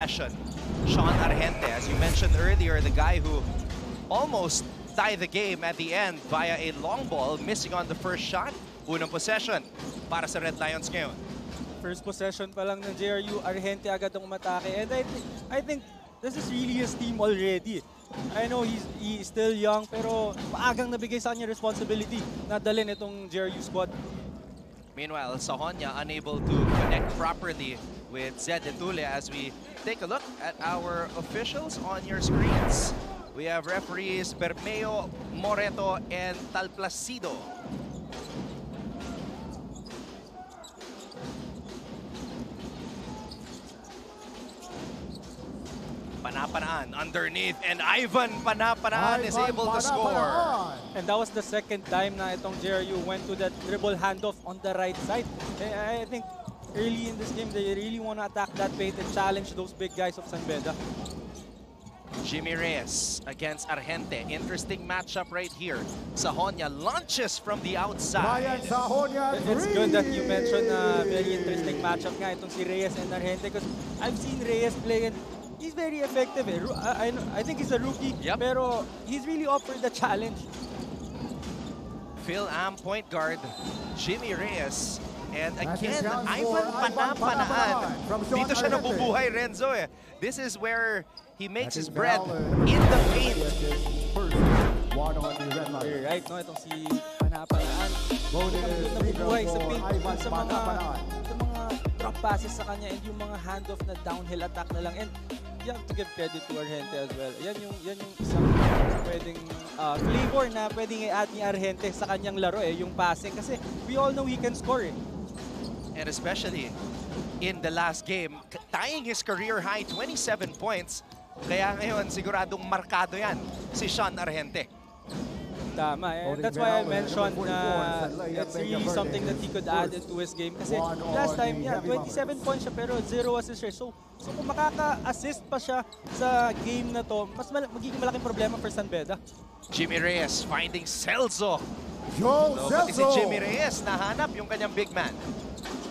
possession. Sean Argente, as you mentioned earlier, the guy who almost tied the game at the end via a long ball, missing on the first shot. Unang possession para sa Red Lions ngayon. First possession pa lang ng JRU, Argente agad ang umatake. And I think this is really his team already. I know he's still young, pero maagang nabigay sa kanya responsibility na dalhin itong JRU squad. Meanwhile, Sahonia unable to connect properly with Zed Etule as we take a look at our officials on your screens. We have referees Bermeo, Moreto, and Talplacido. Panapanaan underneath, and Ivan Panapanaan is able to score. And that was the second time na itong JRU went to that dribble handoff on the right side. I think early in this game, they really want to attack that paint and challenge those big guys of San Beda. Jimmy Reyes against Argente. Interesting matchup right here. Sahonia launches from the outside. It's good that you mentioned a very interesting matchup nga itong si Reyes and Argente, because I've seen Reyes play and he's very effective. I think he's a rookie, pero he's really up for the challenge. Phil Am point guard, Jimmy Reyes. And again, Ivan Panapanaan. Dito siya nabubuhay, Renzo. This is where he makes his bread in the paint. You're right, no? Itong si Panapanaan. Nabubuhay sa paint sa mga drop passes sa kanya and yung mga handoff na downhill attack na lang. And you have to give credit to Argente as well. Yan yung isang pwedeng flavor na pwedeng i-add ni Argente sa kanyang laro, yung passing. Kasi we all know he can score. And especially in the last game, tying his career high 27 points. Kaya ngayon, siguradong markado yan si Sean Argente. Tama, and that's why I mentioned na it's really something that he could add into his game. Kasi last time, 27 points siya pero 0 assists siya. So kung makaka-assist pa siya sa game na to, mas magiging malaking problema for San Beda. Jimmy Reyes finding Celso. Pati si Jimmy Reyes nahanap yung kanyang big man.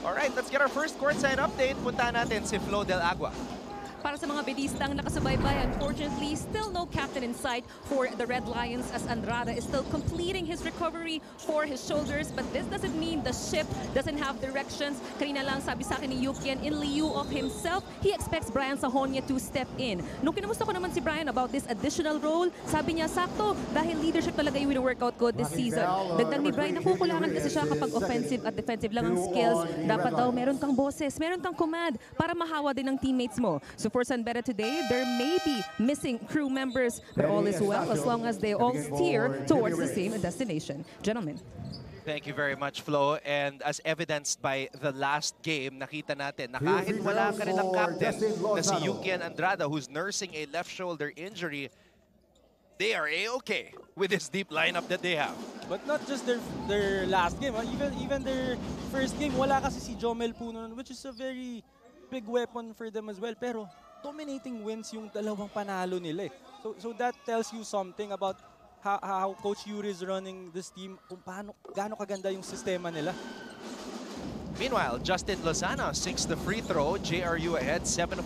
Alright, let's get our first courtside update. Punta natin si Flo Del Agua. Para sa mga bedistang nakasubaybay, unfortunately, still no captain in sight for the Red Lions as Andrada is still completing his recovery for his shoulders. But this doesn't mean the ship doesn't have directions. Kanina lang sabi sa akin ni Yukian, in lieu of himself, he expects Brian Sahonia to step in. Nung kinamusta ko naman si Brian about this additional role, sabi niya, sakto, dahil leadership talaga yung workout ko this season. Dagdag ni Brian, nakukulangan kasi siya kapag offensive at defensive lang ang skills. Dapat daw meron kang boses, meron kang command para mahawa din ng teammates mo. So for San Beda today, there may be missing crew members, but all is well as long as they all steer towards the same destination. Gentlemen. Thank you very much, Flo. And as evidenced by the last game, nakita natin na kahit wala ka rin ang captain na si Yukian Andrada, who's nursing a left shoulder injury, they are A-okay with this deep lineup that they have. But not just their last game, even their first game, wala kasi si Jomel Puno, which is a very big weapon for them as well. Pero dominating wins yung dalawang panalo nila. So that tells you something about how Coach Yuri is running this team, kung gaano kaganda yung sistema nila. Meanwhile, Justin Lozano sinks the free throw. JRU ahead 7-5.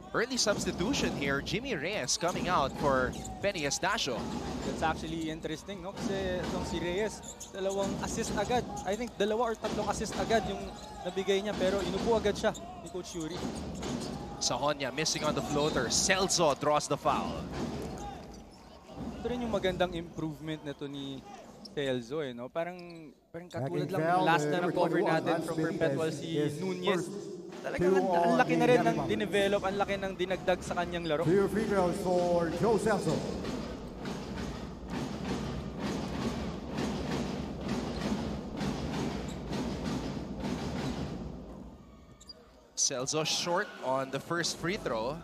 Early substitution here, Jimmy Reyes coming out for Benny Estacio. That's actually interesting, no? Kasi itong si Reyes, dalawang assist agad. I think dalawa or tatlong assist agad yung nabigay niya, pero inupo agad siya ni Coach Yuri. Sahonia missing on the floater. Celso draws the foul. Ito rin yung magandang improvement na to ni Celso, no? Parang katulad lang yung last na na-cover natin from Perpetual si Nunez. Talagang ang laki na rin ng dinevelop, ang laki ng dinagdag sa kanyang laro. Two free throws for Joe Celso. Celso short on the first free throw.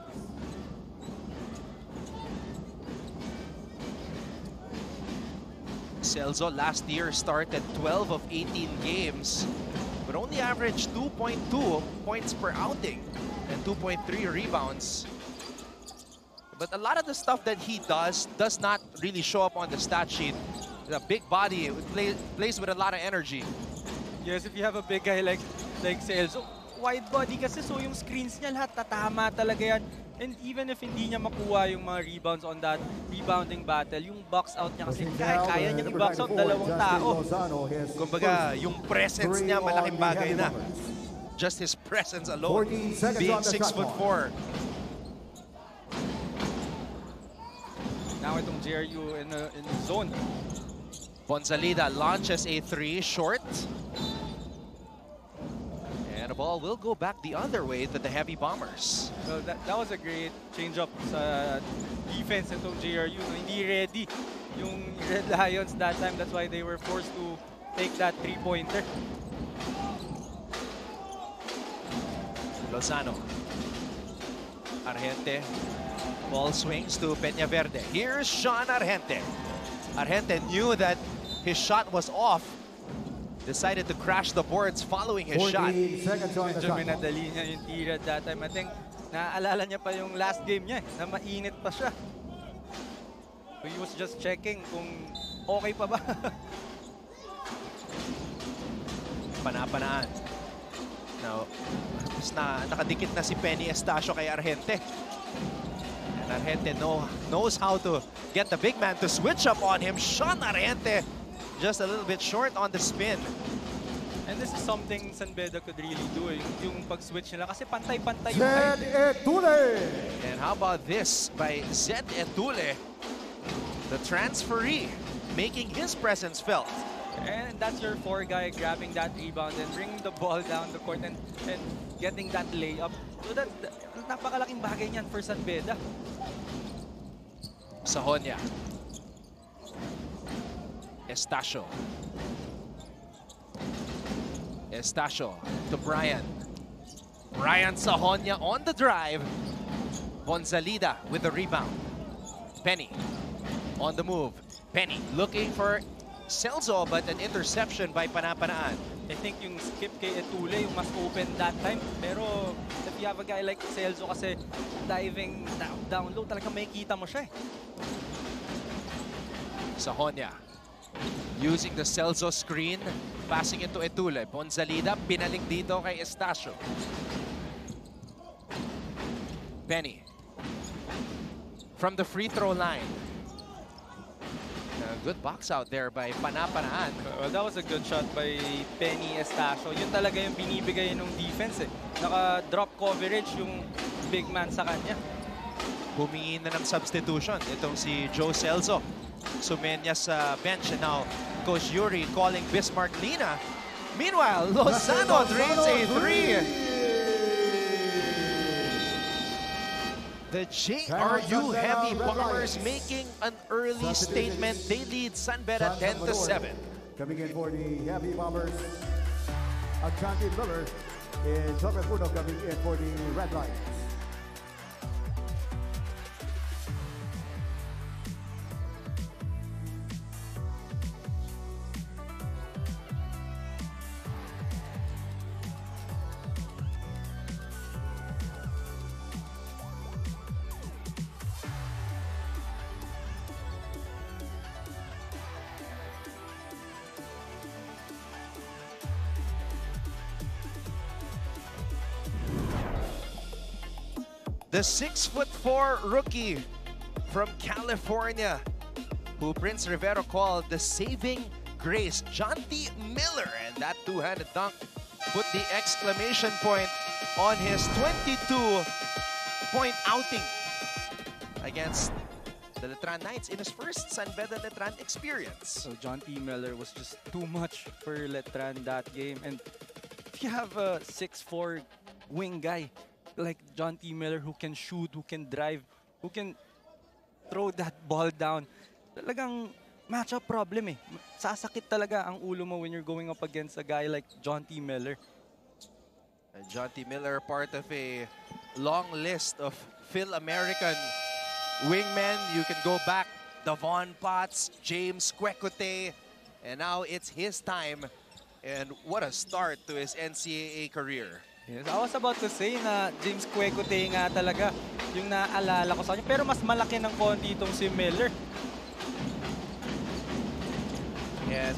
Celso last year started 12 of 18 games, but only averaged 2.2 points per outing and 2.3 rebounds. But a lot of the stuff that he does not really show up on the stat sheet. A big body, plays with a lot of energy. Yes, if you have a big guy like like Celso. Wide body kasi, so yung screens niya lahat tatama talaga yan. And even if hindi niya makuha yung mga rebounds on that rebounding battle, yung box out niya kasi kaya niyang i-box out dalawang tao. Kumbaga, yung presence niya malaking bagay na. Just his presence alone, being 6'4". Now itong JRU in the zone. Bonzalida launches a 3 short. And the ball will go back the other way to the Heavy Bombers. Well, that was a great change-up sa defense itong JRU. Hindi ready yung Red Lions that time. That's why they were forced to take that 3-pointer. Lozano. Argente. Ball swings to Peñaverde. Here's Sean Argente. Argente knew that his shot was off. Decided to crash the boards following his shot. Medyo minadali niya yung tira that time. I think naaalala niya pa yung last game niya na mainit pa siya. So he was just checking kung okay pa ba. Panapanaan. Now, nakadikit na si Penny Estacio kay Argente. And Argente knows how to get the big man to switch up on him. Sean Argente just a little bit short on the spin. And this is something San Beda could really do, yung pag-switch nila kasi pantay-pantay yung height. Zed Etule. And how about this by Zed Etule, the transferee, making his presence felt. And that's your 4 guy grabbing that rebound and bringing the ball down the court and getting that layup. So that's napakalaking bagay niyan for San Beda. Sahonia. Estacio. Estacio to Brian. Brian Sahonia on the drive. Bonzalida with the rebound. Penny on the move. Penny looking for Celso, but an interception by Panapanaan. I think yung skip kay Etule yung mas open that time. Pero if you have a guy like Celso kasi diving down low, talaga makikita mo siya eh. Sahonia using the Celso screen, passing it to Etule. Bonzalida, binalik dito kay Estacio. Penny from the free throw line. A good box out there by Panapanaan. Well, that was a good shot by Penny Estacio. Yun talaga yung binibigay ng defense eh. Naka-drop coverage yung big man sa kanya. Humingi na ng substitution itong si Joe Celso. Sumenya sa bench, and now Coach Yuri calling Bismarck Lina. Meanwhile, Lozano drains a 3. The JRU Heavy Bombers making an early statement. They lead San Beda 10-7. Coming in for the Heavy Bombers, Ashanti Miller is Puno coming in for the Red Lions. The 6'4" rookie from California, who Prince Rivero called the saving grace, Jonty Miller, and that two-handed dunk put the exclamation point on his 22-point outing against the Letran Knights in his first San Beda Letran experience. So Jonty Miller was just too much for Letran that game. And if you have a 6'4" wing guy like Jonty Miller who can shoot, who can drive, who can throw that ball down, talagang matchup problem eh. Sasakit talaga ang ulo mo when you're going up against a guy like Jonty Miller. Jonty Miller, part of a long list of Phil-American wingmen. You can go back, Davon Potts, James Quecote, and now it's his time. And what a start to his NCAA career. Yes, I was about to say na James Quecote nga talaga yung naalala ko sa kanya. Pero mas malaki ng konti itong si Miller. And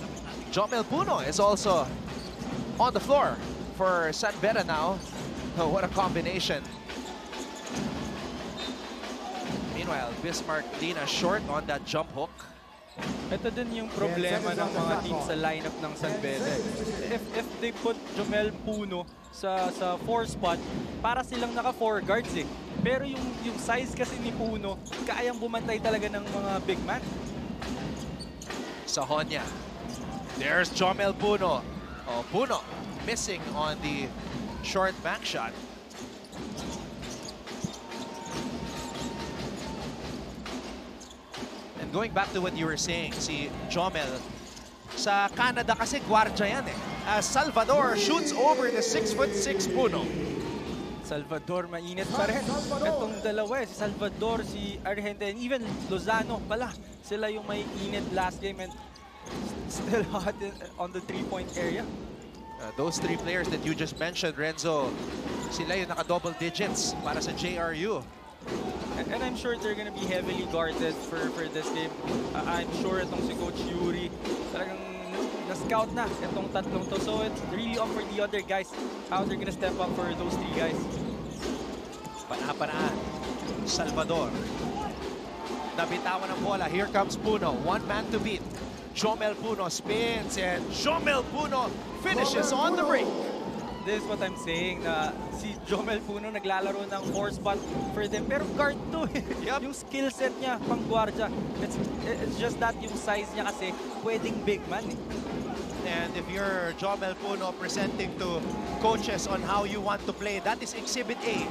Jomel Puno is also on the floor for San Beda now. Oh, what a combination. Meanwhile, Bismarck Lina short on that jump hook. Ito din yung problema ng mga team sa lineup ng San Beda. If they put Jomel Puno sa 4 spot, para silang naka 4 guards eh. Pero yung size kasi ni Puno, kayang bumantay talaga ng mga big man. Sahonia. There's Jomel Puno. Oh, Puno missing on the short back shot. And going back to what you were saying, si Jomel, sa Canada kasi gwardya yan eh. As Salvador shoots over the 6'6" Puno. Salvador, mainit pa rin. Itong dalawa si Salvador, si Argente, and even Lozano pala. Sila yung may init last game and still hot on the 3-point area. Those 3 players that you just mentioned, Renzo, sila yung naka-double digits para sa JRU. And I'm sure they're gonna be heavily guarded for this game. I'm sure itong si Coach Yuri, talagang na-scout na itong tatlong to. So it's really up for the other guys how they're gonna step up for those 3 guys. Pana-panaan. Salvador. Nabitawan ang bola. Here comes Puno. One man to beat. Jomel Puno spins and Jomel Puno finishes on the break. This is what I'm saying, na si Jomel Puno naglalaro ng 4 spot for them. Pero guard to eh. Yep. Yung skill set niya, pang guardia. It's just that yung size niya kasi pwedeng big man eh. And if you're Jomel Puno presenting to coaches on how you want to play, that is Exhibit A.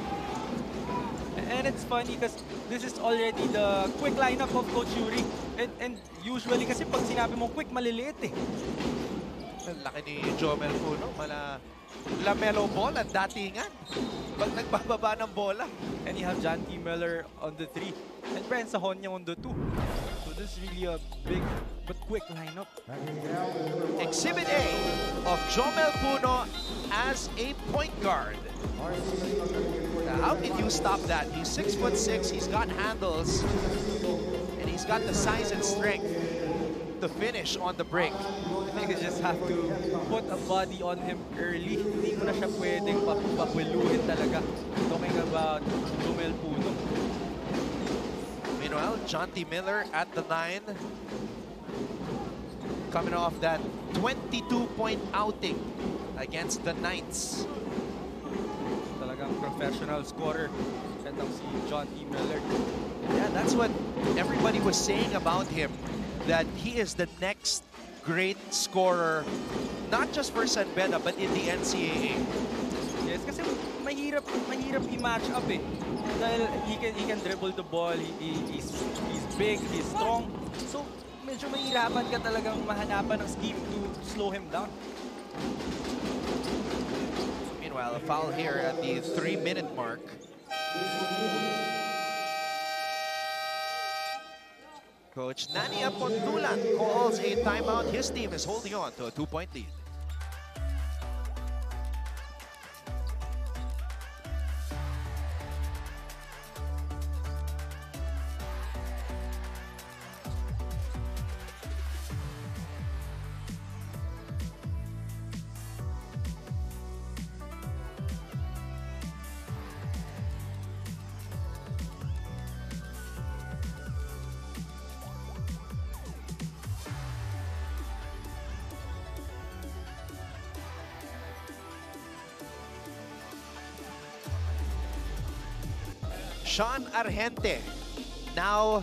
And it's funny because this is already the quick lineup of Coach Yuri. And usually kasi pag sinabi mo quick, maliliit eh. Ang laki ni Jomel Puno. Lamelo ball ang datingan. Pag nagbababa ng bola. And you have John T. Miller on the 3. And Brian Sahonia on the 2. So this is really a big but quick lineup. Exhibit A of Jomel Puno as a point guard. Now, how can you stop that? He's 6'6", he's got handles, and he's got the size and strength to finish on the break. I think you just have to put a body on him early. Hindi mo na siya pwedeng papwiluhin talaga. Talking about Jomel Puno. Meanwhile, John T. Miller at the 9. Coming off that 22-point outing against the Knights. Talagang professional scorer. Gandang si John T. Miller. Yeah, that's what everybody was saying about him. That he is the next great scorer, not just for San Beda, but in the NCAA. Yes, kasi mahirap i-match up eh. Dahil he can dribble the ball, he's big, he's strong. So, medyo mahirapan ka talagang mahanapan ng scheme to slow him down. Meanwhile, a foul here at the 3-minute mark. Coach Nania Pontulan calls a timeout. His team is holding on to a 2-point lead. Sean Argente, now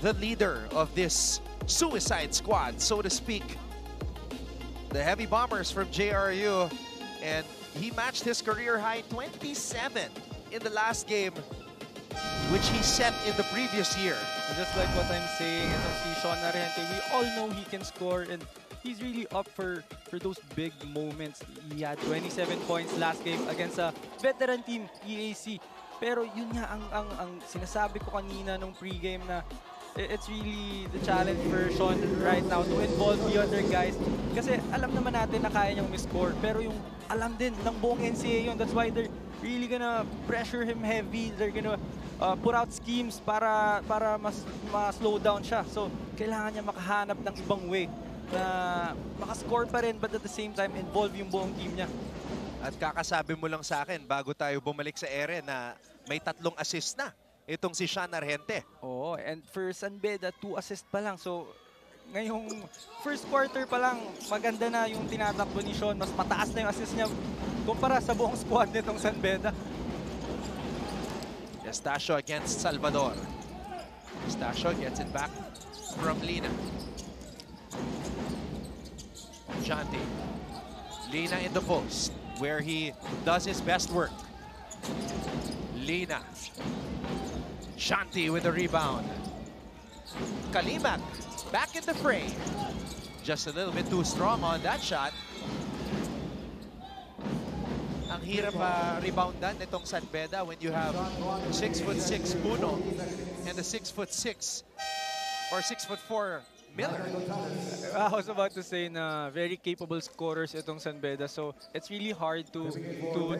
the leader of this suicide squad, so to speak. The Heavy Bombers from JRU, and he matched his career high 27 in the last game, which he set in the previous year. Just like what I'm saying, itong si Sean Argente, we all know he can score and he's really up for those big moments. He had 27 points last game against a veteran team, EAC. Pero yun nga ang sinasabi ko kanina nung pregame na it's really the challenge for Sean right now to involve the other guys. Kasi alam naman natin na kaya niyang miscore. Pero yung alam din ng buong NCAA yun. That's why they're really gonna pressure him heavy. They're gonna put out schemes para ma-slow down siya. So kailangan niya makahanap ng ibang way na makascore pa rin but at the same time involve yung buong team niya. At kakasabi mo lang sa akin bago tayo bumalik sa ere na may 3 assist na itong si Sean Argente. Oo, and for San Beda, 2 assist pa lang. So, ngayong first quarter pa lang, maganda na yung tinatakbo ni Sean. Mas mataas na yung assist niya kumpara sa buong squad nitong San Beda. Estacio against Salvador. Estacio gets it back from Lina. Shanti. Lina in the post where he does his best work. Lina. Shanti with the rebound. Kalimak back in the fray. Just a little bit too strong on that shot. Ang hirap reboundan itong San Beda when you have 6'6" Puno and the 6'6" or 6'4" Miller. I was about to say na very capable scorers itong San Beda. So, it's really hard to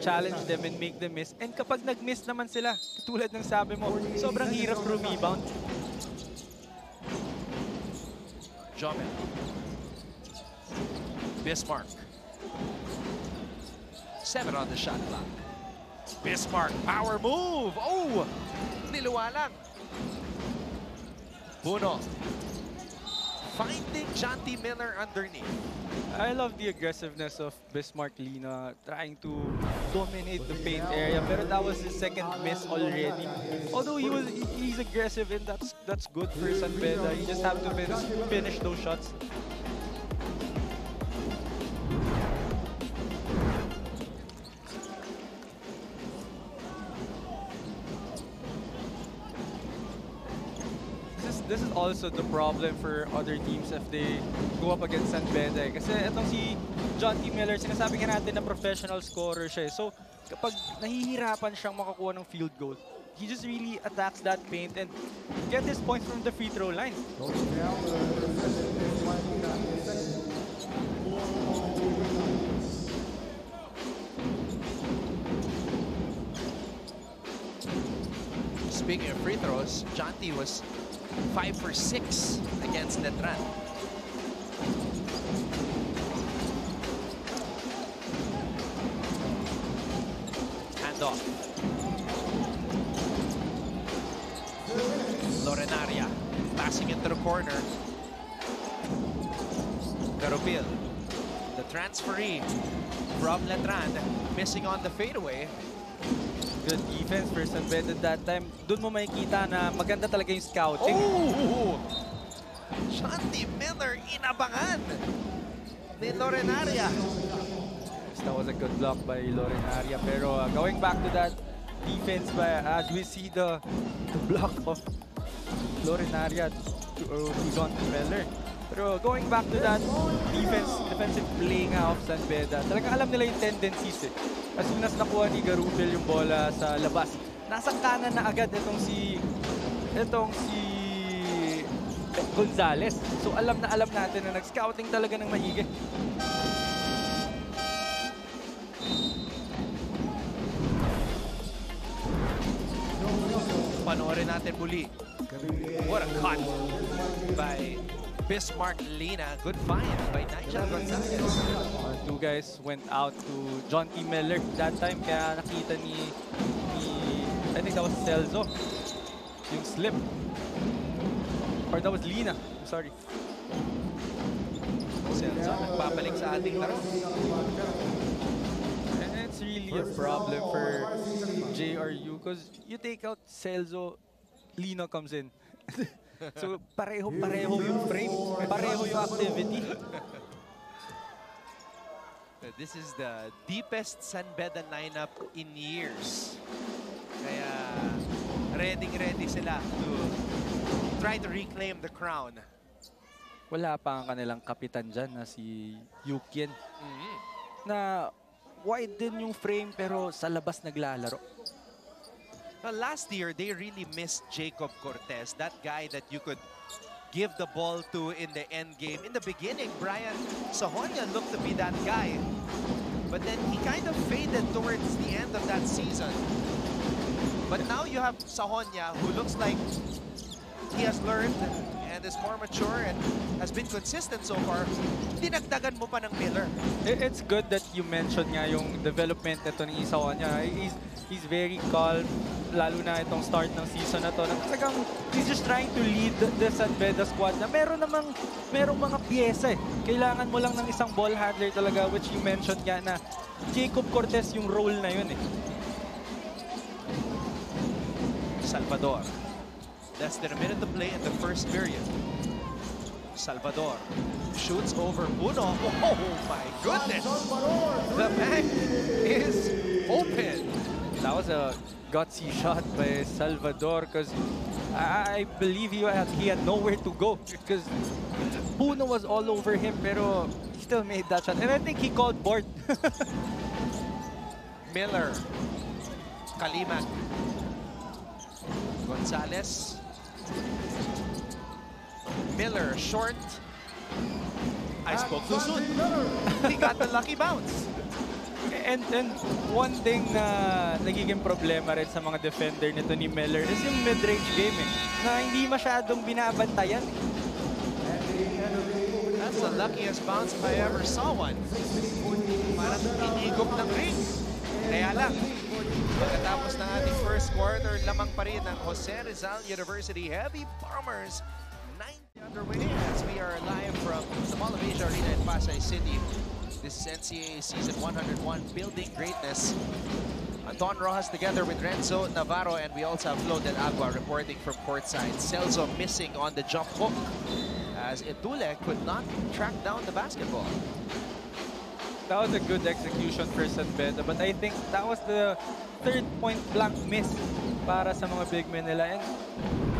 challenge them and make them miss. And kapag nag-miss naman sila, tulad ng sabi mo, sobrang hirap rebound. Jomel. Bismarck. 7 on the shot clock. Bismarck, power move. Oh! Niluwa lang. Puno. Finding Jonty Miller underneath. I love the aggressiveness of Bismarck Lina trying to dominate the paint area, pero that was his second miss already. Although he's aggressive and that's good for San Beda. You just have to finish those shots. This is also the problem for other teams if they go up against San Beda. Kasi itong si Jonty Miller, sinasabi nga natin na professional scorer siya. So kapag nahihirapan siyang makakuha ng field goal, he just really attacks that paint and get his points from the free throw line. Speaking of free throws, Jonty was 5 for 6 against Netran. Handoff. Lorenaria passing into the corner. Garupil, the transferee from Netran, missing on the fadeaway. Good defense for San Beda that time. Doon mo makikita na maganda talaga yung scouting. Oh! Jonty Miller inabangan ni Lorenaria. That was a good block by Lorenaria. Pero going back to that defense, as we see the block of Lorenaria to Jonty Miller. Pero going back to that defensive play nga of San Beda, talagang alam nila yung tendencies eh. As soon as nakuha ni Garupil yung bola sa labas, nasa kanan na agad itong si Gonzalez. So alam natin na nag-scouting talaga ng maigi. Panoorin natin muli. What a cut by Bismarck Lina. Good find by Nigel Gonzalez. Two guys went out to Jonty Miller that time, kaya nakita ni I think that was Celso yung slip, or that was Lina, I'm sorry. Celso nagpapalik sa ating laro. And it's really a problem for JRU because you take out Celso, Lina comes in. So pareho yung frame, pareho yung activity. This is the deepest San Beda lineup in years. Kaya ready sila to try to reclaim the crown. Wala pa ang kanilang kapitan dyan na si Yukien. Na wide din yung frame pero sa labas naglalaro. Well, last year, they really missed Jacob Cortez, that guy that you could give the ball to in the end game. In the beginning, Brian Sahonia looked to be that guy. But then he kind of faded towards the end of that season. But now you have Sahonia, who looks like he has learned and is more mature and has been consistent so far, dinagdagan mo pa ng Miller. It's good that you mentioned nga yung development nito ni Isa Oña. He's very calm, lalo na itong start ng season na to. Talagang he's just trying to lead the San Beda squad na merong mga piyesa eh. Kailangan mo lang ng isang ball handler talaga, which you mentioned nga na Jacob Cortez yung role na yun eh. Salvador. Less than a minute to play in the first period. Salvador shoots over Uno. Oh my goodness! The bank is open. That was a gutsy shot by Salvador because I believe he had nowhere to go because Puno was all over him pero he still made that shot. And I think he called board. Miller. Kaliman. Gonzalez. Miller, short. I spoke too soon. He got the lucky bounce. And one thing na nagiging problema rin sa mga defender nito ni Miller is yung mid-range game eh, na hindi masyadong binabantayan. That's the luckiest bounce if I ever saw one. Parang inigop ng ring. Kaya lang, pagkatapos ng ating first quarter, lamang pa rin ng Jose Rizal University Heavy Bombers. 90 underway as we are live from the Mall of Asia Arena in Pasay City. This is NCAA Season 101, Building Greatness. Anton Rojas together with Renzo Navarro, and we also have Flo Del Agua reporting from courtside. Celso missing on the jump hook as Edule could not track down the basketball. That was a good execution for San Beda, but I think that was the third point blank miss para sa mga big men nila. And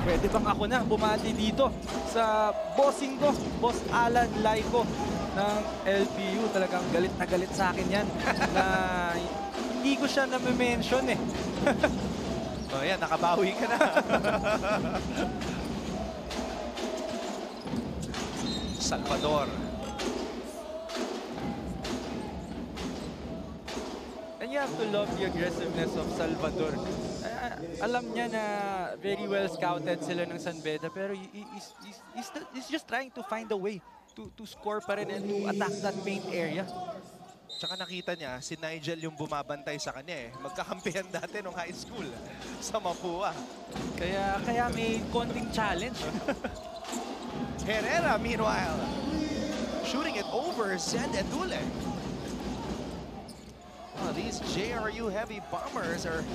pwede bang ako na bumati dito sa bossing ko, Boss Alan Laico ng LPU. Talagang galit na galit sa akin yan na hindi ko siya na-mention eh. Oh yan, nakabawi ka na. Salvador. And you have to love the aggressiveness of Salvador. Alam niya na very well scouted sila ng San Beda, pero he's just trying to find a way to score pa rin and to attack that paint area. Tsaka nakita niya, si Nigel yung bumabantay sa kanya eh. Magkakampihan dati nung high school sa Mapua. Kaya may konting challenge. Herrera, meanwhile, shooting it over Zed Edule. Oh, these JRU Heavy Bombers are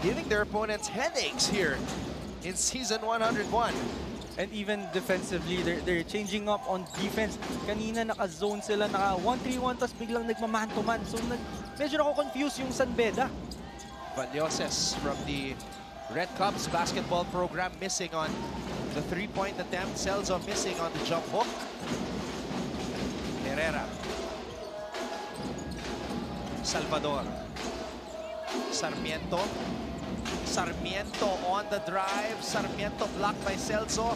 giving their opponents headaches here in Season 101. And even defensively, they're changing up on defense. Kanina naka-zone sila, naka 1-3-1, tapos biglang nagmaman-to-man. So medyo ako-confuse yung San Beda. Valloses from the Red Cubs basketball program missing on the three-point attempt. Celso missing on the jump hook. Herrera. Salvador. Sarmiento. Sarmiento on the drive. Sarmiento blocked by Celso.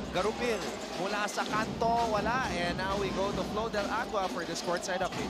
Garupil mula sa kanto, wala. And now we go to Flo Del Agua for this courtside update.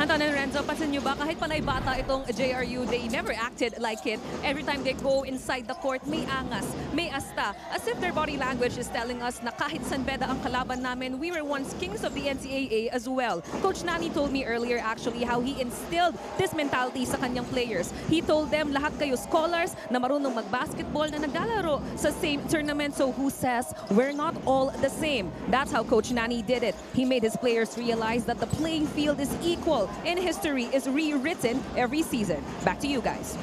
Anton and Renzo, pansin nyo ba, kahit panay bata itong JRU, they never acted like it. Every time they go inside the court, may angas, may asta. As if their body language is telling us na kahit San Beda ang kalaban namin, we were once kings of the NCAA as well. Coach Nani told me earlier actually how he instilled this mentality sa kanyang players. He told them, lahat kayo scholars na marunong mag-basketball na naglalaro sa same tournament. So who says we're not all the same? That's how Coach Nani did it. He made his players realize that the playing field is equal and history is rewritten every season. Back to you guys.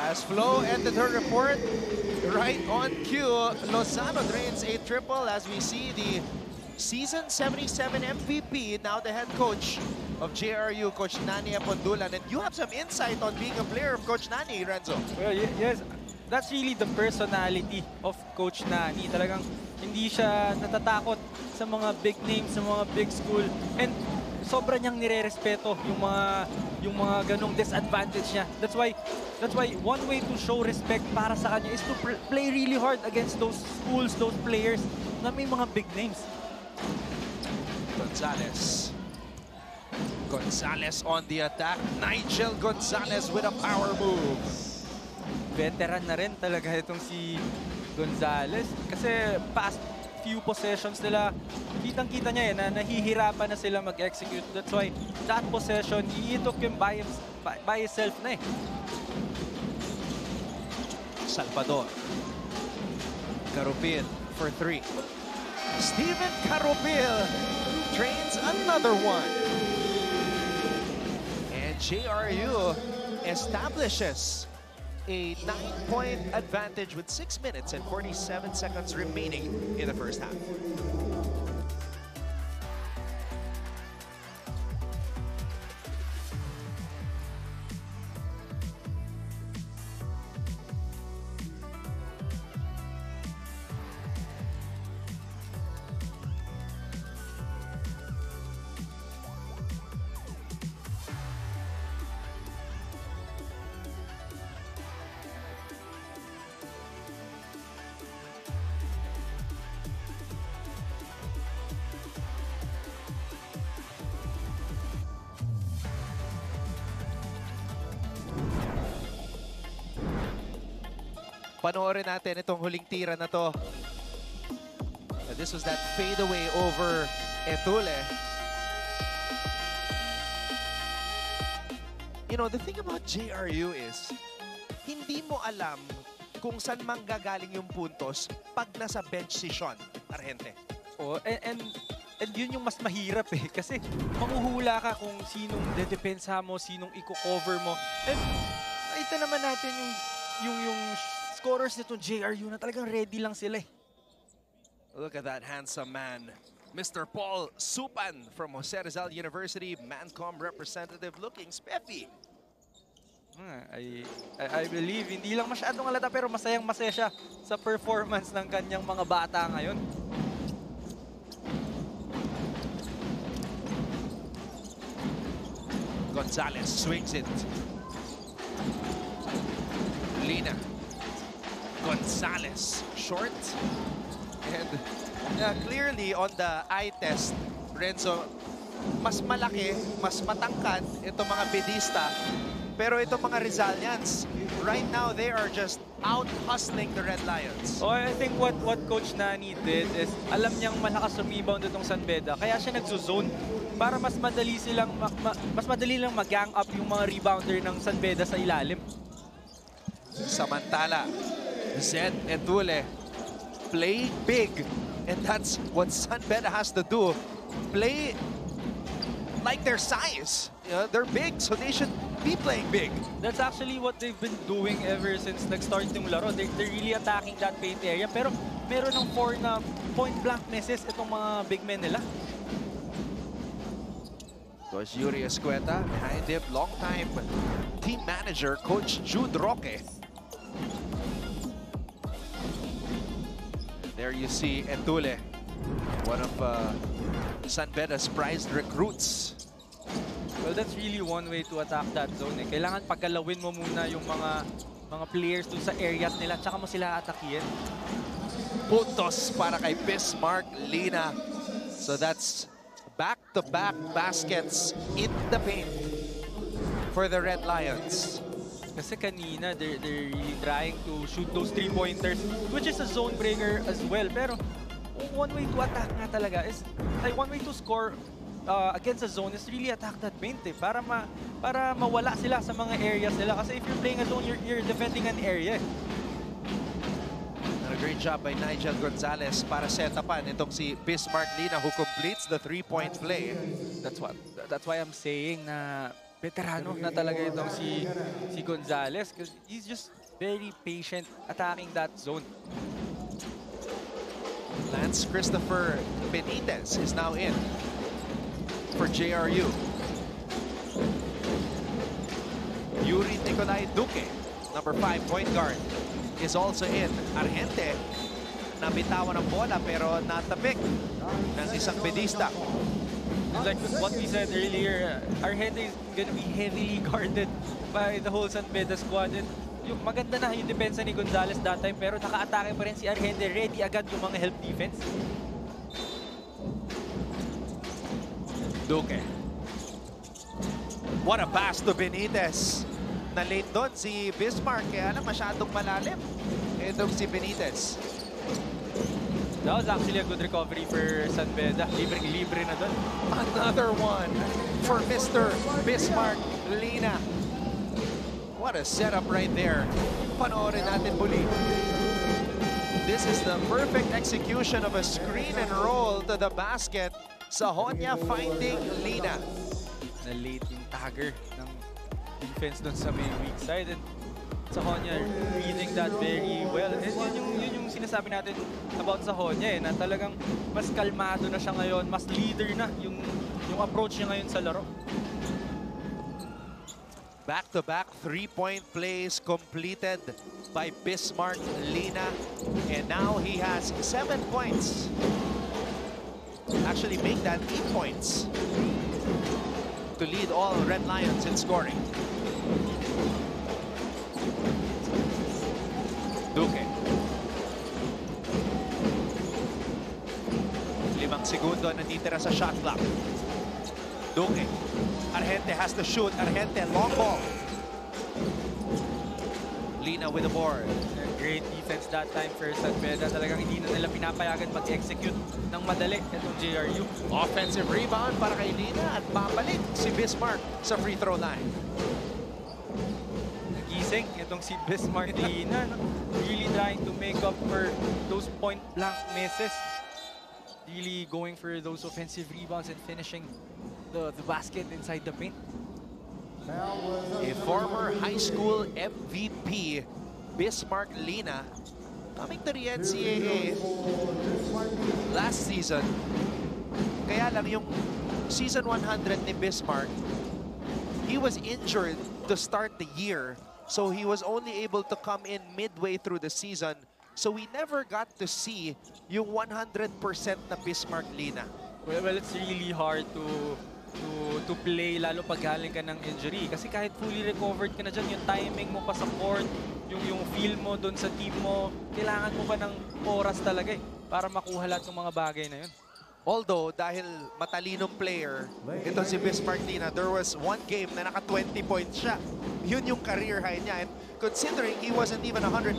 As Flo ended her report, right on cue, Lozano drains a triple as we see the Season 77 MVP, now the head coach of JRU, Coach Nani Apondulan. And you have some insight on being a player of Coach Nani, Renzo. Well, yes, that's really the personality of Coach Nani. Talagang hindi siya natatakot sa mga big names, sa mga big school. And sobra niyang nire-respeto yung mga ganong disadvantage niya. That's why one way to show respect para sa kanya is to play really hard against those schools, those players na may mga big names. Gonzalez. Gonzalez on the attack. Nigel Gonzalez with a power move. Veteran na rin talaga itong si Gonzalez. Kasi past few possessions nila, kitang-kita niya na nahihirapan na sila mag-execute. That's why that possession, he took him by himself na eh. Salvador. Carupil for 3. Steven Carupil drains another one. And JRU establishes a 9-point advantage with 6 minutes and 47 seconds remaining in the first half. Panoorin natin itong huling tira na to. This was that fadeaway over Etule. You know, the thing about JRU is, hindi mo alam kung saan manggagaling yung puntos pag nasa bench si Sean Argente. Oh, and yun yung mas mahirap eh. Kasi manghuhula ka kung sinong dedepensa mo, sinong i-cover mo. And nakita naman natin yung scorers nitong JRU na talagang ready lang sila eh. Look at that handsome man. Mr. Paul Supan from Jose Rizal University, Mancom representative looking spiffy. I believe, hindi lang masyadong halata pero masayang-masaya siya sa performance ng kanyang mga bata ngayon. Gonzalez swings it. Lina. Gonzalez, short. And clearly on the eye test, Renzo, mas malaki, mas matangkad itong mga bedista. Pero itong mga Rizalians, right now they are just out-hustling the Red Lions. Oh, I think what Coach Nani did is, alam niyang malakas rebound itong San Beda, kaya siya nagzo-zone para mas madali lang mag-gang up yung mga rebounder ng San Beda sa ilalim. Samantala, Zed Etule play big, and that's what San Beda has to do. Play like their size. You know, they're big, so they should be playing big. That's actually what they've been doing ever since nag-start yung laro. They're really attacking that paint area, pero meron ng 4 na point-blank misses itong mga big men nila. Coach Yuri Escueta, behind him, long-time team manager, Coach Jude Roque. There you see Etule, one of San Beda's prized recruits. Well, that's really one way to attack that zone. Kailangan pagkalawin mo muna yung mga players dun sa areas nila, tsaka mo sila atakihin. Puntos para kay Bismarck Lina. So that's back-to-back baskets in the paint for the Red Lions. Kasi kanina, they're really trying to shoot those 3-pointers, which is a zone breaker as well. Pero one way to attack nga talaga is, one way to score against a zone is really attack that paint eh, para mawala sila sa mga areas nila. Kasi if you're playing a zone, you're defending an area. And a great job by Nigel Gonzalez para set-upan itong si Bismarck Lina, who completes the 3-point play. That's why I'm saying na veterano na talaga itong si Gonzalez, because he's just very patient attacking that zone. Lance Christopher Benitez is now in for JRU. Yuri Nicolai Duque, number 5 point guard, is also in. Argente, nabitawan ng bola pero natapik ng isang bedista. Like what we said earlier, Argente is gonna be heavily guarded by the whole San Beda squad. And yung maganda na yung depensa ni Gonzalez that time, pero naka-atake pa rin si Argente. Ready agad yung mga help defense. Duque. What a pass to Benitez. Na late doon si Bismarck, kaya lang masyadong malalim. Itong si Benitez. That was actually a good recovery for San Beda. Libre na doon. Another one for Mr. Bismarck Lina. What a setup right there. Panoorin natin muli. This is the perfect execution of a screen and roll to the basket. Sahonia finding Lina. Na late yung tagger ng defense doon sa may weak side. And Sahonia reading that very well. And yun yung sinasabi natin about Sahonia na talagang mas kalmado na siya ngayon, mas leader na yung approach niya ngayon sa laro. Back-to-back three-point plays completed by Bismarck Lina. And now he has 7 points. Actually make that 8 points to lead all Red Lions in scoring. Duque. 5 segundo natitira sa shot clock. Duque. Argente has to shoot. Argente, long ball. Lina with the board. Great defense that time for San Beda. Talagang hindi na nila pinapayagan mag-execute ng madali itong JRU. Offensive rebound para kay Lina at babalik si Bismarck sa free throw line. Nagising itong si Bismarck Lina. No? Really trying to make up for those point-blank misses. Really going for those offensive rebounds and finishing the basket inside the paint. A former high school MVP, Bismarck Lina, coming to the NCAA last season. Kaya lang yung season 100 ni Bismarck, he was injured to start the year. So he was only able to come in midway through the season. So we never got to see yung 100% na Bismarck Lina. Well, it's really hard to play lalo pag galing ka ng injury. Kasi kahit fully recovered ka na dyan, yung timing mo pa sa court, yung feel mo doon sa team mo, kailangan mo pa ng oras talaga para makuha lahat ng mga bagay na yun. Although, dahil matalinong player, ito si Bismarck Lina, there was one game na naka 20 points siya. Yun yung career high niya. And considering he wasn't even 100%,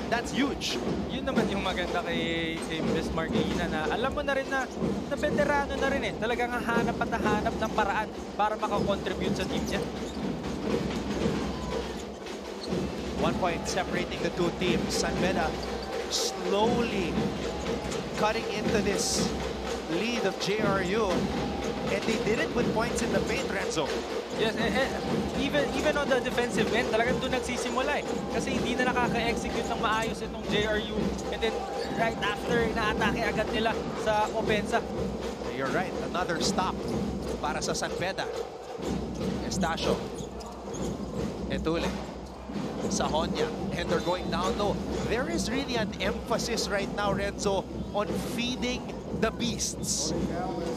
that's huge. Yun naman yung maganda kay Bismarck Lina na alam mo na rin na veterano na rin Talagang hanap at hanap ng paraan para makakontribute sa team niya. 1 point separating the two teams. San Beda slowly cutting into this lead of JRU. And they did it with points in the paint, Renzo. Yes, even on the defensive end, talagang doon nagsisimula Kasi hindi na nakaka-execute ng maayos itong JRU. And then right after, inaatake agad nila sa opensa. You're right, another stop para sa San Beda. Estacio. Etule. Sahonia. And they're going down low. There is really an emphasis right now, Renzo, on feeding the beasts.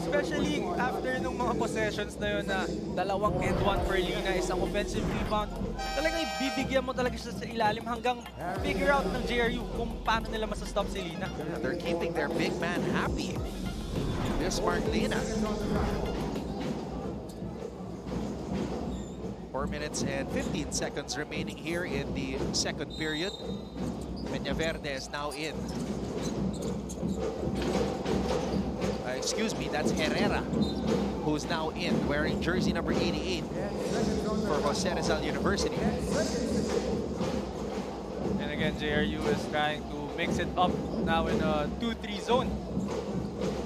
Especially after nung mga possessions na yun na 2 and 1 for Lina, isang offensive rebound. Talagang ibibigyan mo talaga siya sa ilalim hanggang figure out ng JRU kung paano nila masastop si Lina. They're keeping their big man happy. Bismarck Lina. 4 minutes and 15 seconds remaining here in the second period. Peñaverde is now in. Excuse me, that's Herrera, who's now in, wearing jersey number 88 for Jose Rizal University. And again, JRU is trying to mix it up now in a 2-3 zone.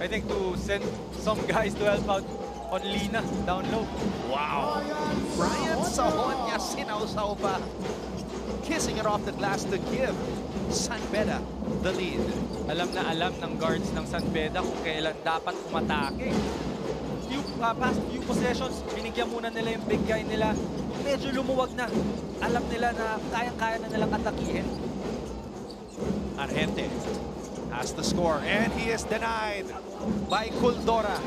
I think to send some guys to help out on Lina down low. Wow! Brian Sahonia sinausaw pa. Kissing it off the glass to give San Beda the lead. Alam na alam ng guards ng San Beda kung kailan dapat umatake. Past few possessions, binigyan muna nila yung big guy nila. Medyo lumuwag na. Alam nila na kayang-kaya na nilang atakihin. Argente has to score, and he is denied by Culdora.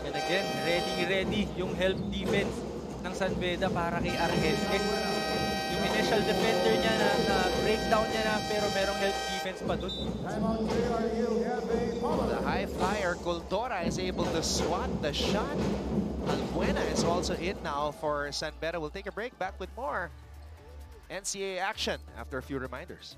And again, ready yung help defense ng San Beda para kay Argente. Yung initial defender niya na breakdown niya na pero merong help defense pa dun. The high flyer Culdora is able to swat the shot. Albuena is also in now for San Beda. We'll take a break, back with more NCAA action after a few reminders.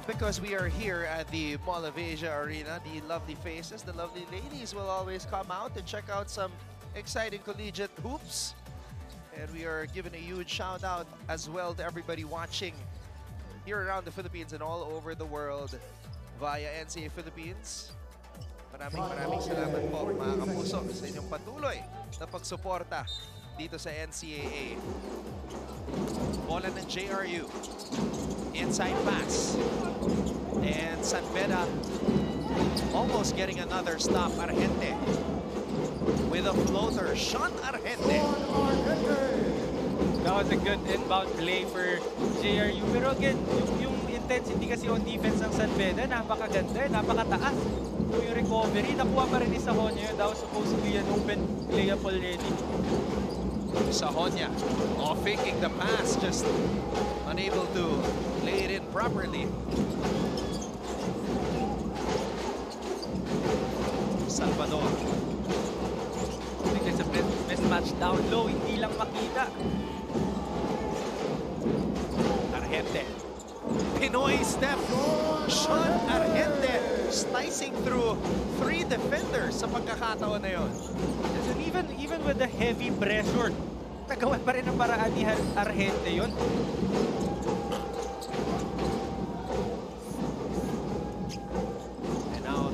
Because we are here at the Mall of Asia Arena, the lovely faces, the lovely ladies will always come out and check out some exciting collegiate hoops. And we are giving a huge shout out as well to everybody watching here around the Philippines and all over the world via NCAA Philippines. Maraming salamat po mga kapuso sa inyong patuloy na pagsuporta dito sa NCAA. Bola ng JRU. Inside pass. And San Beda almost getting another stop. Argente with a floater. Sean Argente. That was a good inbound play for JRU. Pero again, yung intensity kasi on defense ng San Beda, napakaganda, napakataas. So yung recovery, nakuha pa rin ni Sahonia. That was supposed to be an open layup already. Sahonia faking the pass, just unable to lay it in properly. Salvador. I think it's a mismatch down low, hindi lang makita. Argente. Pinoy step. Sean Argente slicing through 3 defenders sa pagkakataon na yun. And even with the heavy pressure, nagawa pa rin ang paraan ni Argente yun. And now,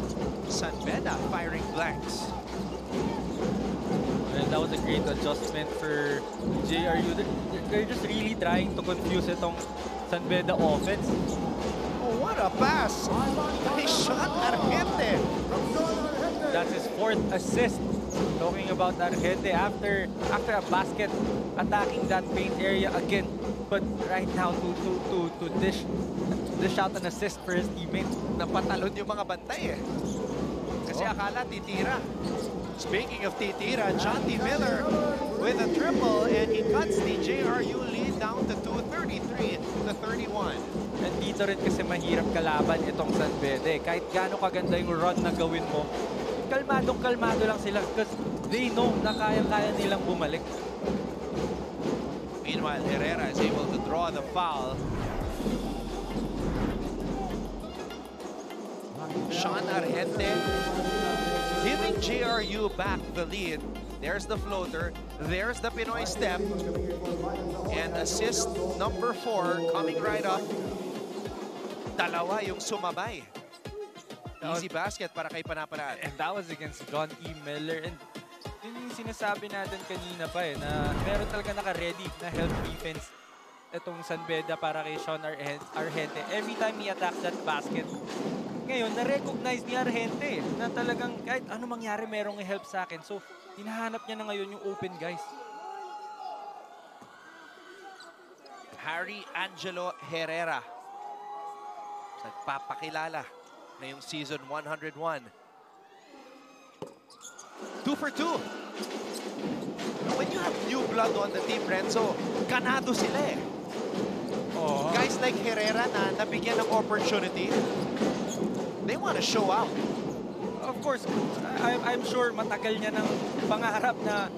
San Beda firing blanks. And that was a great adjustment for JRU. They're just really trying to confuse itong San Beda offense. Oh, what a pass! He shot Argente. That's his 4th assist. Talking about Argente after a basket attacking that paint area again. But right now to dish out an assist for his teammate. Napatalon yung mga bantay eh. Kasi akala titira. Speaking of titira, Jonty Miller with a triple and he cuts the JRU lead down to 233-31. And dito rin kasi mahirap kalaban itong San Beda. Kahit gaano kaganda yung run na gawin mo, kalmadong-kalmado lang sila because they know na kaya-kaya nilang bumalik. Meanwhile, Herrera is able to draw the foul. Sean Argente giving JRU back the lead. There's the floater. There's the Pinoy step. And assist number 4 coming right up. Dalawa yung sumabay. Easy basket para kay Panapanaan. And that was against John E. Miller. And yun yung sinasabi natin kanina pa eh, na meron talaga naka-ready na help defense itong San Beda para kay Sean Argente. Every time he attacks that basket, ngayon, na-recognize ni Argente na talagang kahit ano mangyari, merong i-help sa akin. So, hinahanap niya na ngayon yung open guys. Harry Angelo Herrera. Nagpapakilala na yung season 101. 2 for 2. When you have new blood on the team, Renzo, ganado sila eh. Oh. Guys like Herrera na nabigyan ng opportunity, they want to show out. Of course, I'm sure matagal niya ng pangarap na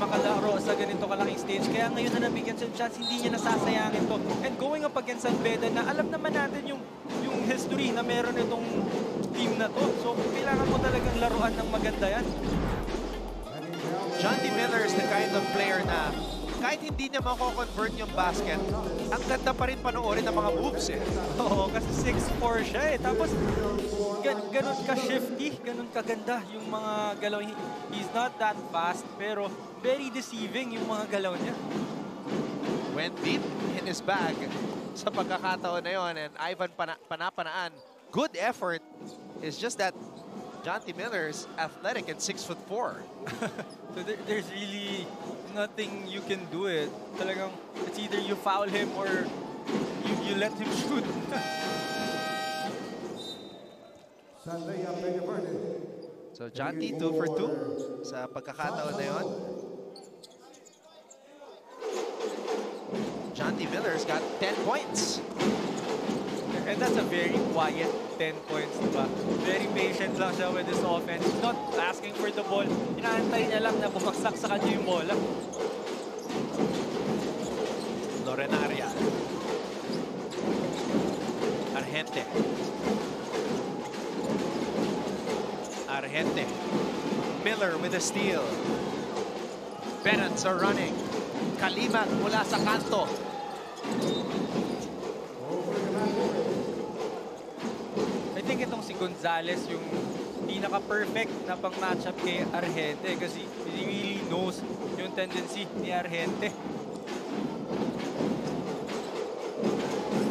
makalaro sa ganito kalaking stage. Kaya ngayon na nabigyan siya ng chance, hindi niya nasasayangin to. And going up against San Beda na alam naman natin yung history na meron itong team na to. So, kailangan mo talagang laruan ng maganda yan. Jonty Miller is the kind of player na kahit hindi niya mako-convert yung basket, ang ganda pa rin panoorin ng mga moves eh. Oo, kasi 6'4 siya eh. Tapos, ganun ka-shifty, ganun kaganda yung mga galaw. He's not that fast, pero very deceiving yung mga galaw niya. Went deep in his bag sa pagkakataon na yun. And Ivan Panapanaan, good effort. It's just that Jonty Miller's athletic and 6'4". So there's really nothing you can do it. Talagang, it's either you foul him or you let him shoot. So Jonty 2 for 2 sa pagkakataon na yun. Jonty Miller's got 10 points. And that's a very quiet 10 points, diba? Very patient lang siya with his offense. He's not asking for the ball. Inaantay niya lang na bumagsak sa kanya yung bola. Lorenaria. Argente. Argente. Miller with a steal. Bennett's are running. Kalimat mula sa kanto. I think itong si Gonzalez yung pinaka-perfect na pang-matchup kay Argente kasi he really knows yung tendency ni Argente.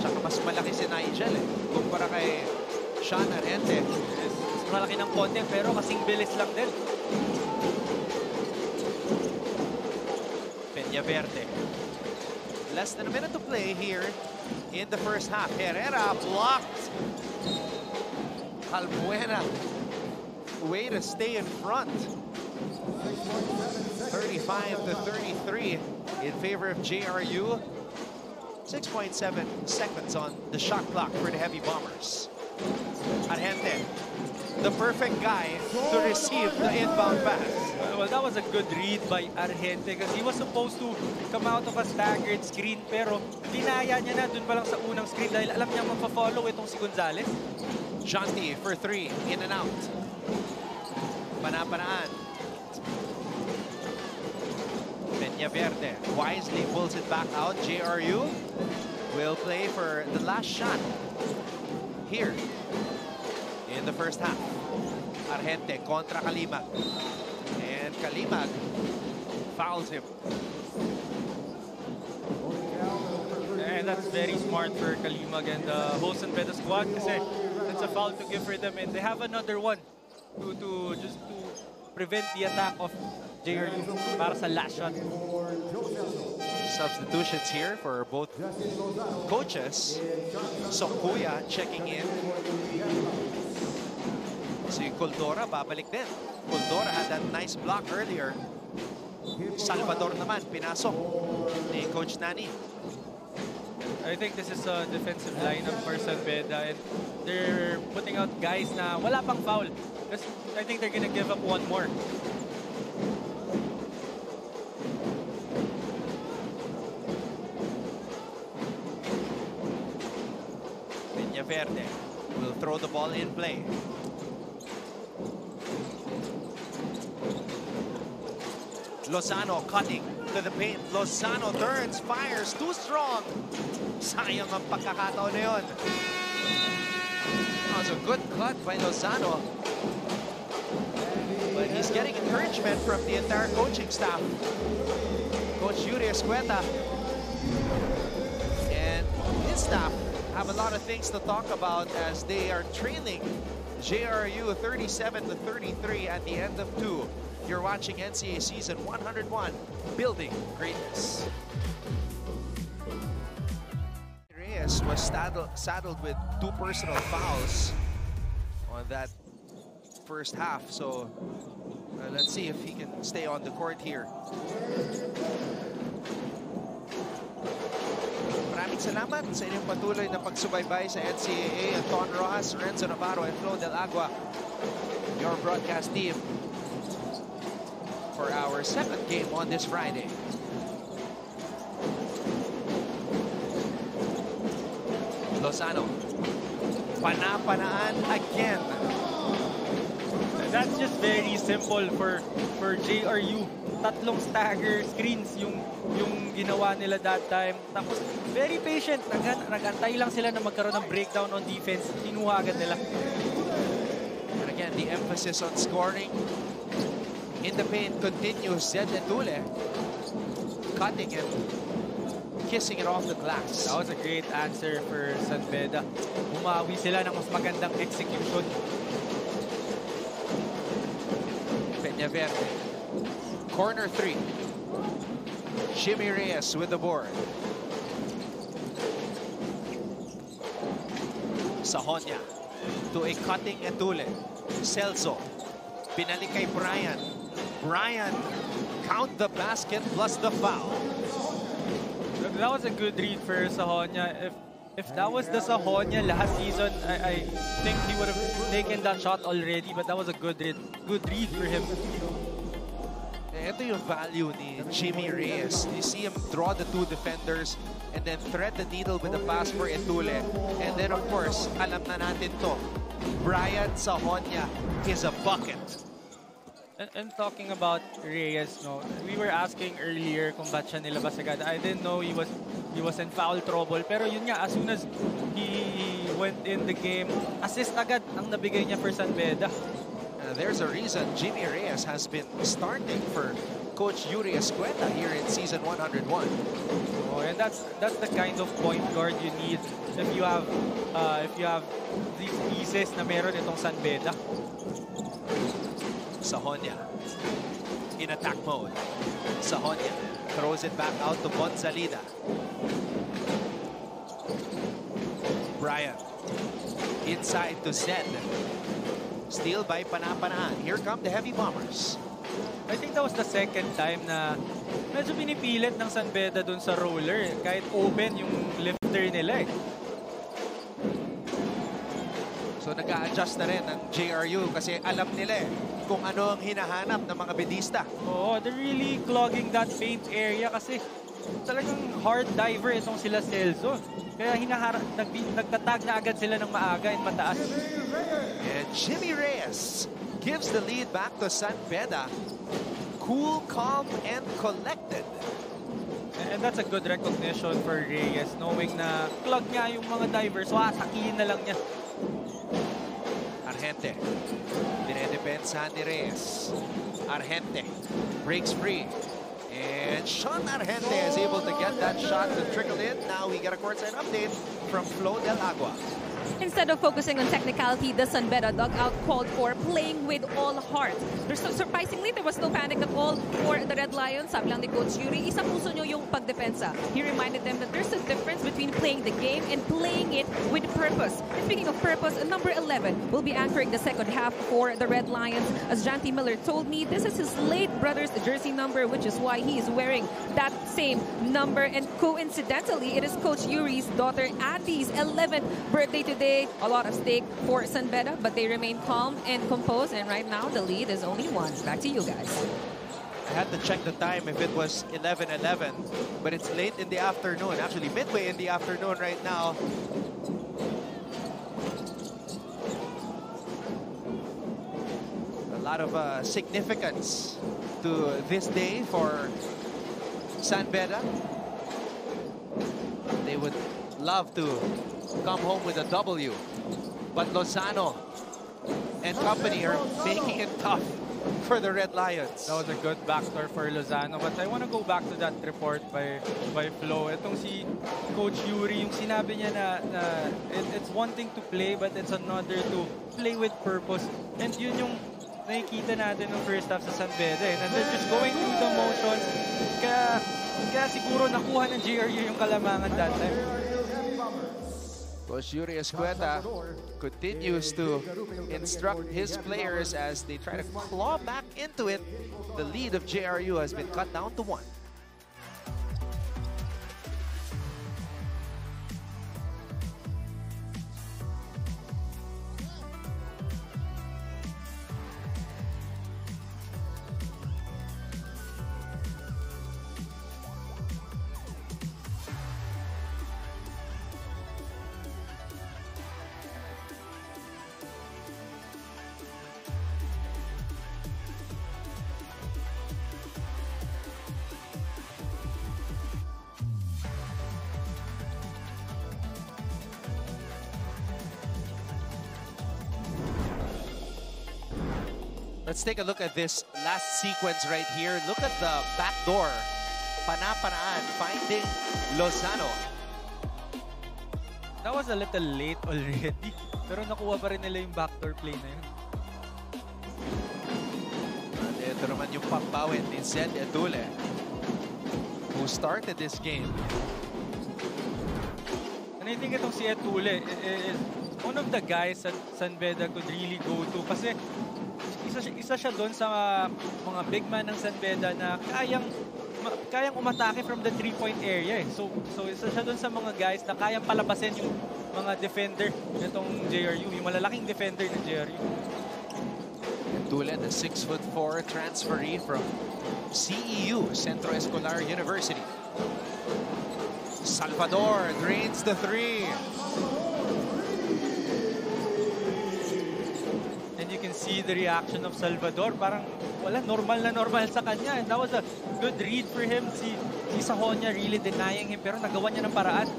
Tsaka mas malaki si Nigel eh, kumpara kay Sean Argente. Yes, mas malaki ng konti pero kasing bilis lang din. Peñaverde. Less than a minute to play here in the first half. Herrera blocked. Albuena, way to stay in front. 35-33 in favor of JRU. 6.7 seconds on the shot clock for the Heavy Bombers. Argente, the perfect guy to receive the inbound pass. Well, that was a good read by Argente because he was supposed to come out of a staggered screen pero dinaya niya na dun pa lang sa unang screen dahil alam niya magpa-follow itong si Gonzalez. Jonty for 3, in and out. Panapanaan. Peñaverde wisely pulls it back out. JRU will play for the last shot here in the first half. Argente contra Kalimag. And Kalimag fouls him. And that's very smart for Kalimag and the whole San Pedro squad kasi it's a foul to give for them and they have another one to prevent the attack of JRU para sa last shot. Substitutions here for both coaches. Sokuya checking in. Si Coldora babalik din. Coldora had that nice block earlier. Salvador naman pinasok ni Coach Nani. I think this is a defensive lineup for San Beda and they're putting out guys na wala pang foul. I think they're gonna give up one more. Peñaverde will throw the ball in play. Lozano cutting to the paint. Lozano turns, fires, too strong. Sayang ang pagkakataon na yun. That was a good cut by Lozano. But he's getting encouragement from the entire coaching staff. Coach Yuri Escueta and his staff have a lot of things to talk about as they are trailing JRU 37-33 at the end of 2. You're watching NCAA Season 101, Building Greatness. Reyes was saddled with 2 personal fouls on that first half. So let's see if he can stay on the court here. Maraming salamat sa inyong patuloy na pagsubaybay sa NCAA. Anton Rojas, Renzo Navarro, and Flo Del Agua, your broadcast team for our 7th game on this Friday. Lozano. Panapanaan again. That's just very simple for JRU tatlong stagger screens yung ginawa nila that time. Tapos very patient, nagantay lang sila na magkaroon ng breakdown on defense. Kinuha agad nila. And again, the emphasis on scoring in the paint continues. Zed Entule cutting it, kissing it off the glass. That was a great answer for San Beda. Bumawi sila ng mas magandang execution. Peñaverde, corner 3. Jimmy Reyes with the board. Sahonia to a cutting Entule. Celso, pinalik kay Brian. Brian, count the basket plus the foul. That was a good read for Sahonia. If that was the Sahonia last season, I think he would have taken that shot already. But that was a good read for him. Ito yung value ni Jimmy Reyes. You see him draw the two defenders and then thread the needle with the pass for Entule. And then of course, alam na natin to, Brian Sahonia is a bucket. And talking about Reyes, no, we were asking earlier kung ba't siya nilabas agad. I didn't know he was in foul trouble. Pero yun nga, as soon as he went in the game, assist agad ang nabigay niya for San Beda. There's a reason Jimmy Reyes has been starting for Coach Yuri Escueta here in season 101. Oh, and that's the kind of point guard you need if you have these pieces na meron itong San Beda. Sahonia in attack mode. Sahonia throws it back out to Bonzalida. Brian inside to Zed. Steal by Panapanaan. Here come the Heavy Bombers. I think that was the second time na medyo pinipilit ng San Beda dun sa roller. Kahit open yung lifter nila eh. So nag-a-adjust na rin ng JRU kasi alam nila eh kung ano ang hinahanap ng mga bedista. Oo, they're really clogging that paint area kasi talagang hard diver itong sila Celso. Kaya nagtatag na agad sila ng maaga at mataas. And Jimmy Reyes gives the lead back to San Beda. Cool, calm, and collected. And that's a good recognition for Reyes, knowing na clog niya yung mga divers, so sakihin na lang niya. Argente. Dinedepensa ni Reyes. Argente breaks free. And Sean Argente is able to get that shot to trickle in. Now we get a courtside update from Flo Del Agua. Instead of focusing on technicality, the San Beda dugout called for playing with all heart. Surprisingly, there was no panic at all for the Red Lions. Sabi lang ni Coach Yuri, isang puso nyo yung pagdepensa. He reminded them that there's a difference between playing the game and playing it with purpose. And speaking of purpose, number 11 will be anchoring the second half for the Red Lions. As Janty Miller told me, this is his late brother's jersey number, which is why he is wearing that same number. And coincidentally, it is Coach Yuri's daughter Andy's 11th birthday today. A lot of stake for San Beda, but they remain calm and composed. And right now, the lead is only 1. Back to you guys. I had to check the time if it was 11:11, but it's late in the afternoon. Actually, midway in the afternoon right now. A lot of significance to this day for San Beda. They would love to come home with a W, but Lozano and company are making it tough for the Red Lions. That was a good backdoor for Lozano, but I want to go back to that report by Flo. Itong si Coach Yuri, yung sinabi niya na it's one thing to play, but it's another to play with purpose. And yun yung nakikita natin ng first half sa San Beda. And they're just going through the motions. Kaya siguro nakuha ng JRU yung kalamangan that time. Coach Yuri Escueta continues to instruct his players as they try to claw back into it. The lead of JRU has been cut down to 1. Let's take a look at this last sequence right here. Look at the back door. Pana-Panaan finding Lozano. That was a little late already. Pero nakuha pa rin nila yung backdoor play na yun. And ito naman yung pambawin ni Zed Edule, who started this game. And I think itong si Edule is one of the guys that San Beda could really go to. Kasi isa siya doon sa mga big man ng San Beda na kayang umatake from the 3-point area. So isa siya doon sa mga guys na kayang palabasin yung mga defender nitong JRU, yung malalaking defender ng JRU. Edule, the 6'4" transferee from CEU, Centro Escolar University. Salvador drains the 3. And you can see the reaction of Salvador. Parang wala, normal na normal sa kanya. And that was a good read for him. Si Sahonia really denying him, pero nagawa niya ng paraan.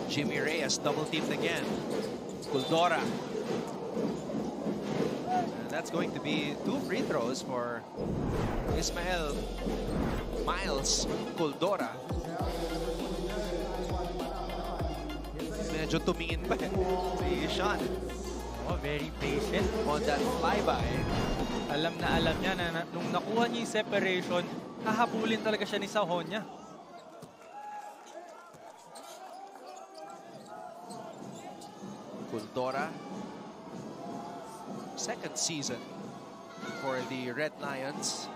Jimmy Reyes double-teamed again. Kuldora. And that's going to be 2 free throws for Ismael Miles Kuldora. Medyo tumingin pa si Sean. Oh, very patient. On that flyby. Alam niya na nung nakuha niya yung separation, hahabulin talaga siya ni Sahonia. Kuldora. Second season for the Red Lions.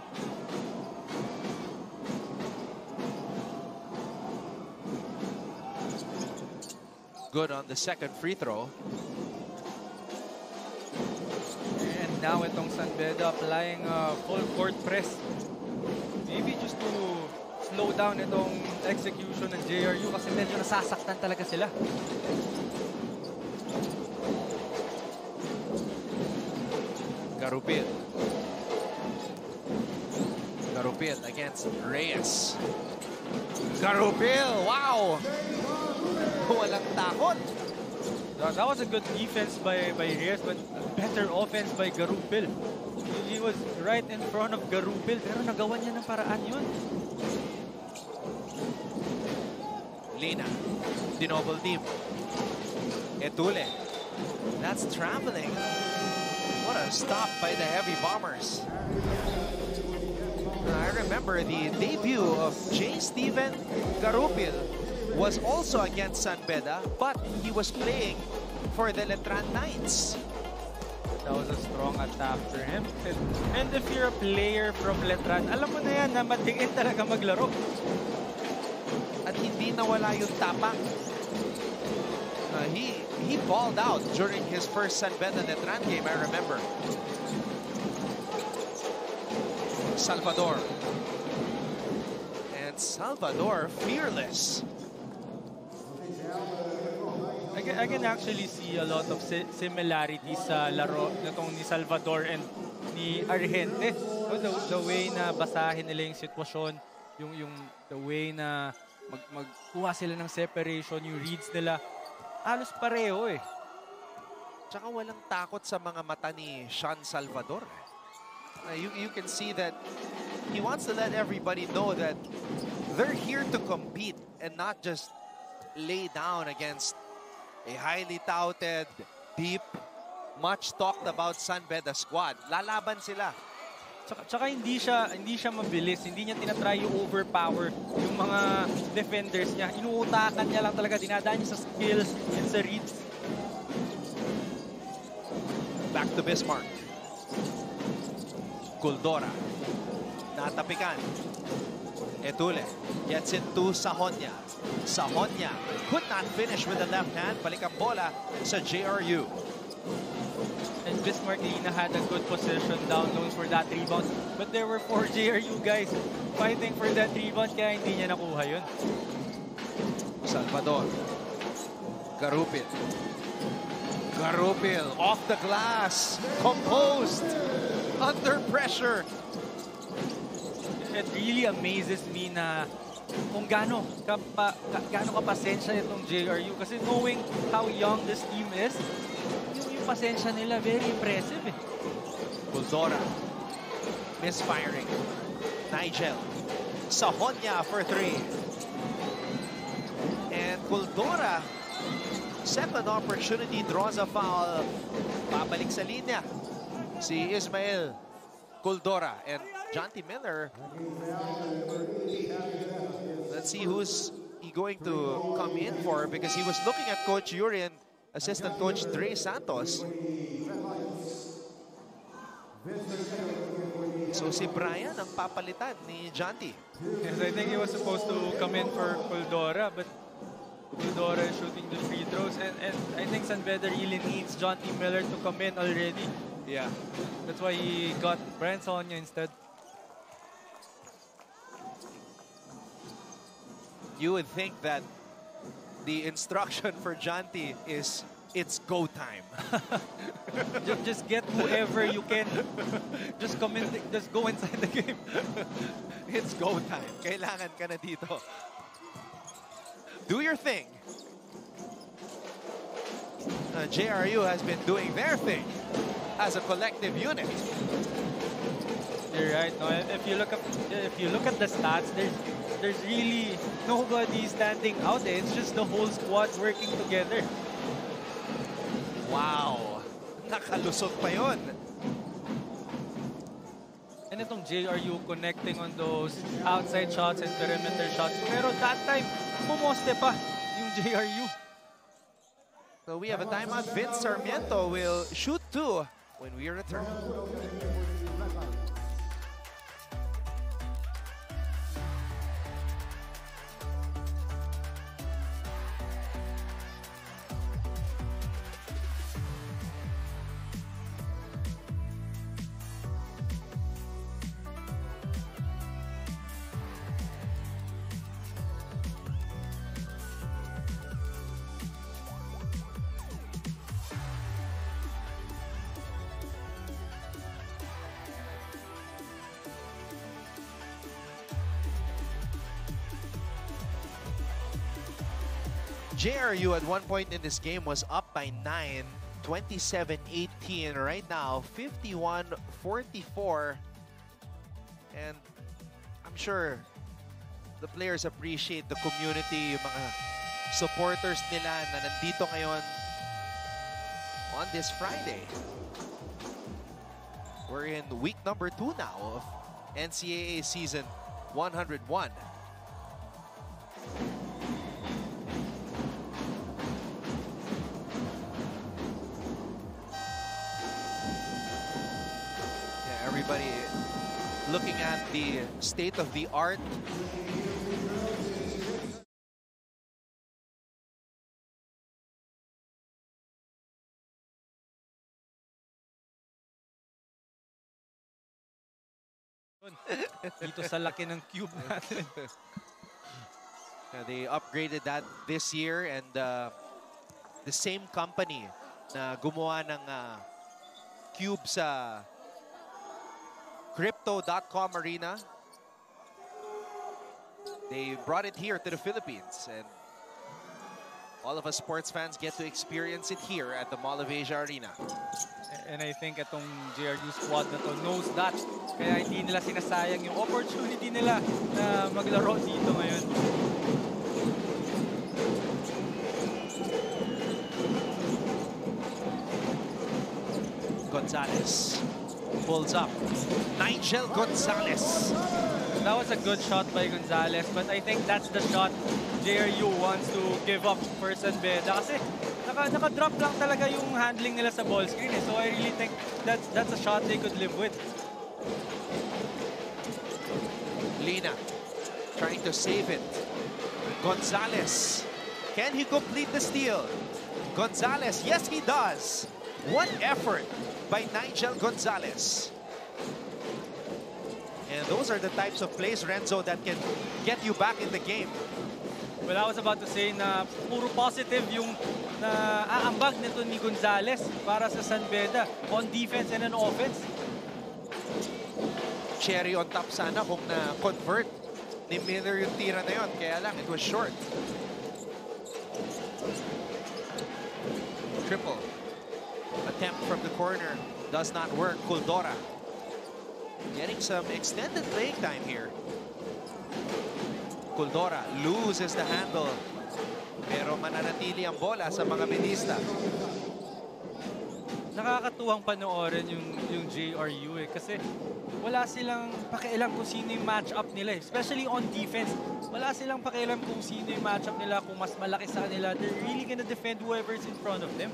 Good on the second free throw. And now itong San Beda applying full court press. Maybe just to slow down itong execution ng JRU kasi medyo nasasaktan talaga sila. Garupil. Garupil against Reyes. Garupil, wow! Walang takot. That was a good defense by Reyes, but better offense by Garupil. He was right in front of Garupil, pero nagawa niya ng paraan yun. Lina, dinoble team. Edule. That's traveling. What a stop by the Heavy Bombers. I remember the debut of J. Steven Garupil was also against San Beda, but he was playing for the Letran Knights. That was a strong attack for him. And if you're a player from Letran, alam mo na yan na matingin talaga maglaro. At hindi nawala yung tapang. He balled out during his first San Beda Letran game, I remember. Salvador. And Salvador fearless. I can actually see a lot of similarities sa laro nitong ni Salvador and ni Argente. The way na basahin nila yung sitwasyon, the way na magkuha sila ng separation, yung reads nila, halos pareho eh. Tsaka walang takot sa mga mata ni Sean Salvador. You can see that he wants to let everybody know that they're here to compete and not just lay down against a highly touted, deep, much talked about San Beda squad. Lalaban sila. Tsaka hindi siya mabilis, hindi niya tinatry yung overpower yung mga defenders niya. Inuutakan niya lang talaga, dinadaan niya sa skills and sa reads. Back to Bismarck. Kuldora. Natapikan. Edule gets it to Sahonia. Sahonia could not finish with the left hand. Balik ang bola sa JRU. And Bismarck Lina had a good position down low for that rebound. But there were 4 JRU guys fighting for that rebound kaya hindi niya nakuha yun. Salvador. Garupil. Garupil off the glass. Composed. Under pressure. It really amazes me na kung gaano kapasensya itong JRU kasi knowing how young this team is, yung pasensya nila very impressive eh. Kuldora. Misfiring. Nigel. Sahonya for 3. And Kuldora, second opportunity, draws a foul. Babalik sa linya si Ismael Kuldora and Jonty Miller. Let's see who's he going to come in for, because he was looking at Coach Yuri and assistant coach Dre Santos. So si Brian ang papalitan ni Jonty. Yes, I think he was supposed to come in for Kuldora, but Kuldora is shooting the free throws, and I think San Beda really needs Jonty Miller to come in already. Yeah. That's why he got Brian Sonia instead. You would think that the instruction for Jonty is it's go time. Just get whoever you can. Just come in, just go inside the game. It's go time. Kailangan ka na dito. Do your thing. JRU has been doing their thing as a collective unit. You're right. No, if you look at the stats, there's really nobody standing out there. It's just the whole squad working together. Wow. Nakalusot pa yun. And itong JRU connecting on those outside shots and perimeter shots. Pero that time, pumoste pa yung JRU. So we have a timeout. Vince Sarmiento will shoot 2 when we return. JRU at one point in this game was up by 9, 27-18. Right now, 51-44. And I'm sure the players appreciate the community, yung mga supporters nila na nandito ngayon on this Friday. We're in week number 2 now of NCAA season 101. Everybody looking at the state of the art. Dito sa laki ng cube natin. They upgraded that this year, and the same company na gumawa ng cube sa Crypto.com Arena, they brought it here to the Philippines, and all of us sports fans get to experience it here at the Mall of Asia Arena. And I think itong JRU squad na to knows that. Kaya hindi nila sinasayang yung opportunity nila na maglaro dito ngayon. Gonzalez pulls up. Nigel Gonzalez. That was a good shot by Gonzalez, but I think that's the shot JRU wants to give up for San Beda. Kasi naka-drop lang talaga yung handling nila sa ball screen. So I really think that's a shot they could live with. Lina trying to save it. Gonzalez. Can he complete the steal? Gonzalez, yes he does. What effort by Nigel Gonzalez. And those are the types of plays, Renzo, that can get you back in the game. Well, I was about to say na puro positive yung aambag nito ni Gonzalez para sa San Beda on defense and on offense. Cherry on top sana kung na-convert ni Miller yung tira na yun. Kaya lang, it was short. Triple. Attempt from the corner does not work. Kuldora getting some extended playing time here. Culdora loses the handle. Pero mananatili ang bola sa mga bedista. Nakakatuwang panoorin yung JRU kasi wala silang pakialam kung sino yung matchup nila especially on defense. Wala silang pakialam kung sino yung matchup nila, kung mas malaki sa kanila. They're really gonna defend whoever's in front of them.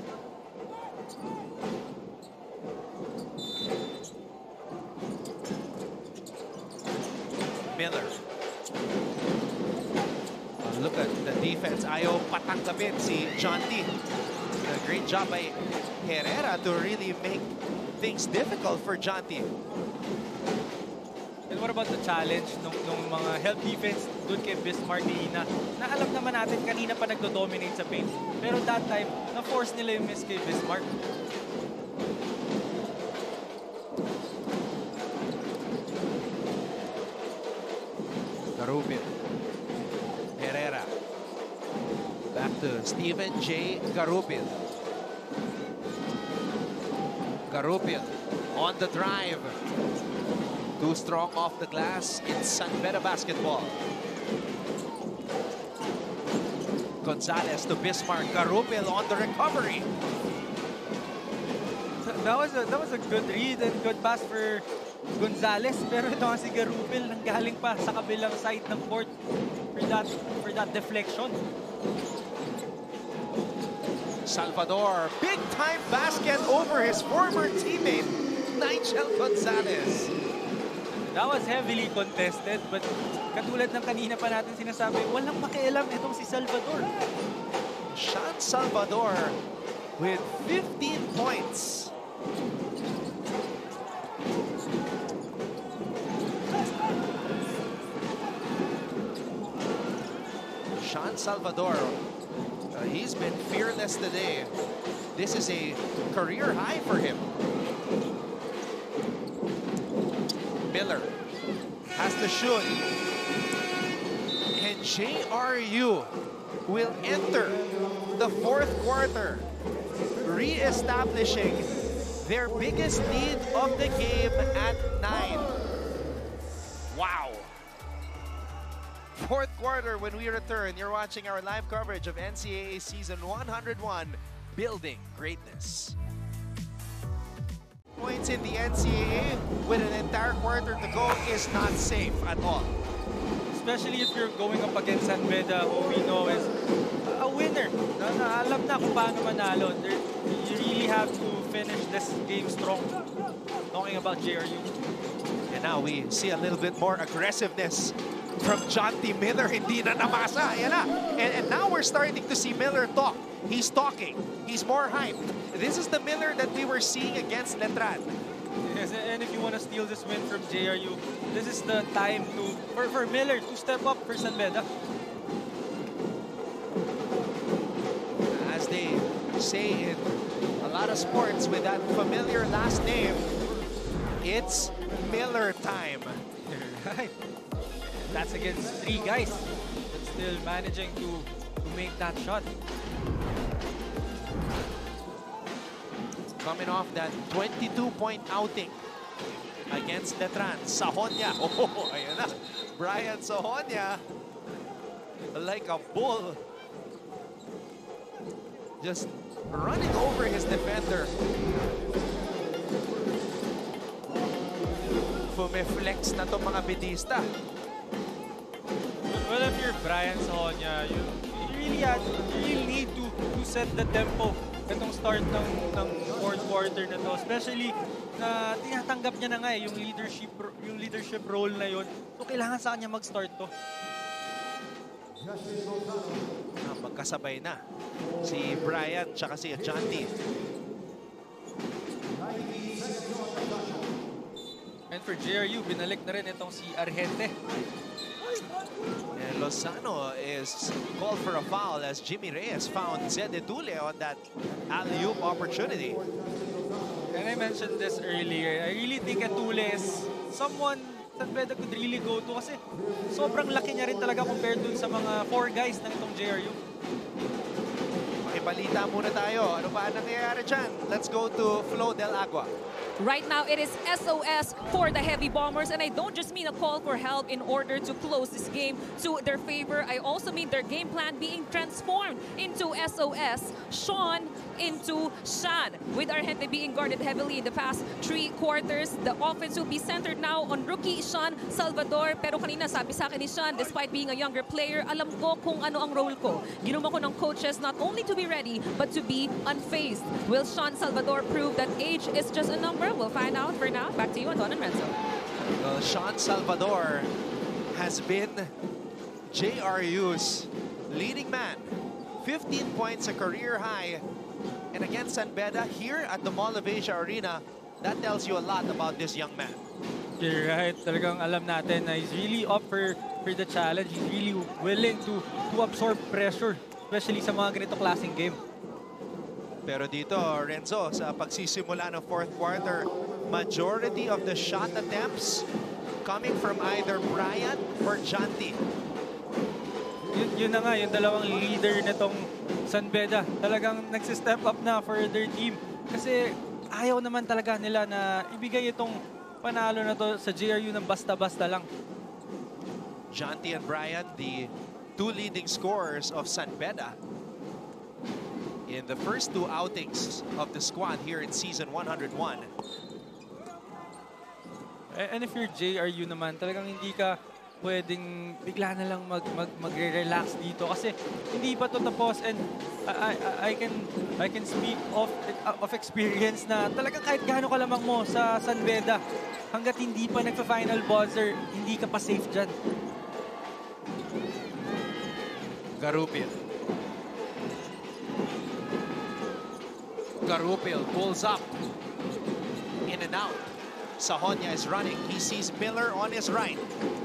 Miller. Look at the defense. Ayaw patangkapin si John T. A great job by Herrera to really make things difficult for John T. And what about the challenge nung mga help defense doon kay Bismarck na alam naman natin kanina pa nagdo-dominate sa paint. Pero that time, na-force nila yung miss kay Bismarck. Garubin. Herrera. Back to Steven J. Garubin. Garubin on the drive. Too strong off the glass. It's San Beda basketball. Gonzalez to Bismarck. Garubin on the recovery. That was a good read and good pass for Gonzalez. Pero ito nga si Garubin nanggaling pa sa kabilang side ng court for that deflection. Salvador, big time basket over his former teammate, Nigel Gonzalez. That was heavily contested, but katulad ng kanina pa natin sinasabi, walang makialam itong si Salvador. Sean Salvador with 15 points. Sean Salvador, he's been fearless today. This is a career high for him. Miller has to shoot. And JRU will enter the fourth quarter, re-establishing their biggest lead of the game at 9. Wow. Fourth quarter when we return. You're watching our live coverage of NCAA Season 101, Building Greatness. Points in the NCAA with an entire quarter to go is not safe at all. Especially if you're going up against San Beda, who we know is a winner. Alam na kung paano manalo. You really have to finish this game strong. Talking about JRU. And now we see a little bit more aggressiveness from John T. Miller. Hindi na namasa. Yan na. And now we're starting to see Miller talk. He's talking. He's more hyped. This is the Miller that we were seeing against Letran. Yes, and if you want to steal this win from JRU, this is the time for Miller to step up for San Beda. As they say in a lot of sports with that familiar last name, it's Miller time. Right. That's against 3 guys, but still managing to make that shot. Coming off that 22-point outing against Letran. Sahonia. Oh, ayan na. Brian Sahonia, like a bull, just running over his defender. Fumeflex na itong mga bedista. Well, if you're Brian Sahonia, you really need to set the tempo itong start ng fourth quarter na to. Especially na tinatanggap niya na nga yung leadership role na yun. So kailangan sa kanya mag-start to. Magkasabay na si Brian tsaka si John T. And for JRU, binalik na rin itong si Argente. And Lozano is called for a foul as Jimmy Reyes found Zed Edule on that alley-oop opportunity. And I mentioned this earlier, I really think Edule is someone San Beda could really go to kasi sobrang laki niya rin talaga compared dun sa mga 4 guys ng itong JRU. Makibalita muna tayo. Ano ba ang nangyayari dyan? Let's go to Flo Del Agua. Right now, it is SOS for the Heavy Bombers, and I don't just mean a call for help in order to close this game to their favor. I also mean their game plan being transformed into SOS. Sean into Shan, with Argente being guarded heavily in the past 3 quarters. The offense will be centered now on rookie Sean Salvador. Pero kanina sabi sa akin ni Sean, despite being a younger player, alam ko kung ano ang role ko. Ginuma ko ng coaches not only to be ready, but to be unfazed. Will Sean Salvador prove that age is just a number? We'll find out. For now, back to you, Anton and Renzo. Well, Sean Salvador has been JRU's leading man. 15 points, a career high. And against San Beda here at the Mall of Asia Arena, that tells you a lot about this young man. You're right. Talagang alam natin na he's really up for the challenge. He's really willing to absorb pressure, especially sa mga ganito klaseng game. Pero dito, Renzo, sa pagsisimula ng fourth quarter, majority of the shot attempts coming from either Brian or Janty. Yun na nga, yung dalawang leader nitong San Beda. Talagang nagsistep up na for their team. Kasi ayaw naman talaga nila na ibigay itong panalo na to sa JRU ng basta-basta lang. Janty and Brian, the 2 leading scorers of San Beda in the first 2 outings of the squad here in season 101. And if you're JRU naman, talagang hindi ka pwedeng bigla na lang magre-relax dito kasi hindi pa to tapos, and I can speak of experience na talagang kahit gaano ka lamang mo sa San Beda, hanggat hindi pa nagpa-final buzzer, hindi ka pa safe dyan. Garupil. Garupil pulls up. In and out. Sahonia is running. He sees Miller on his right.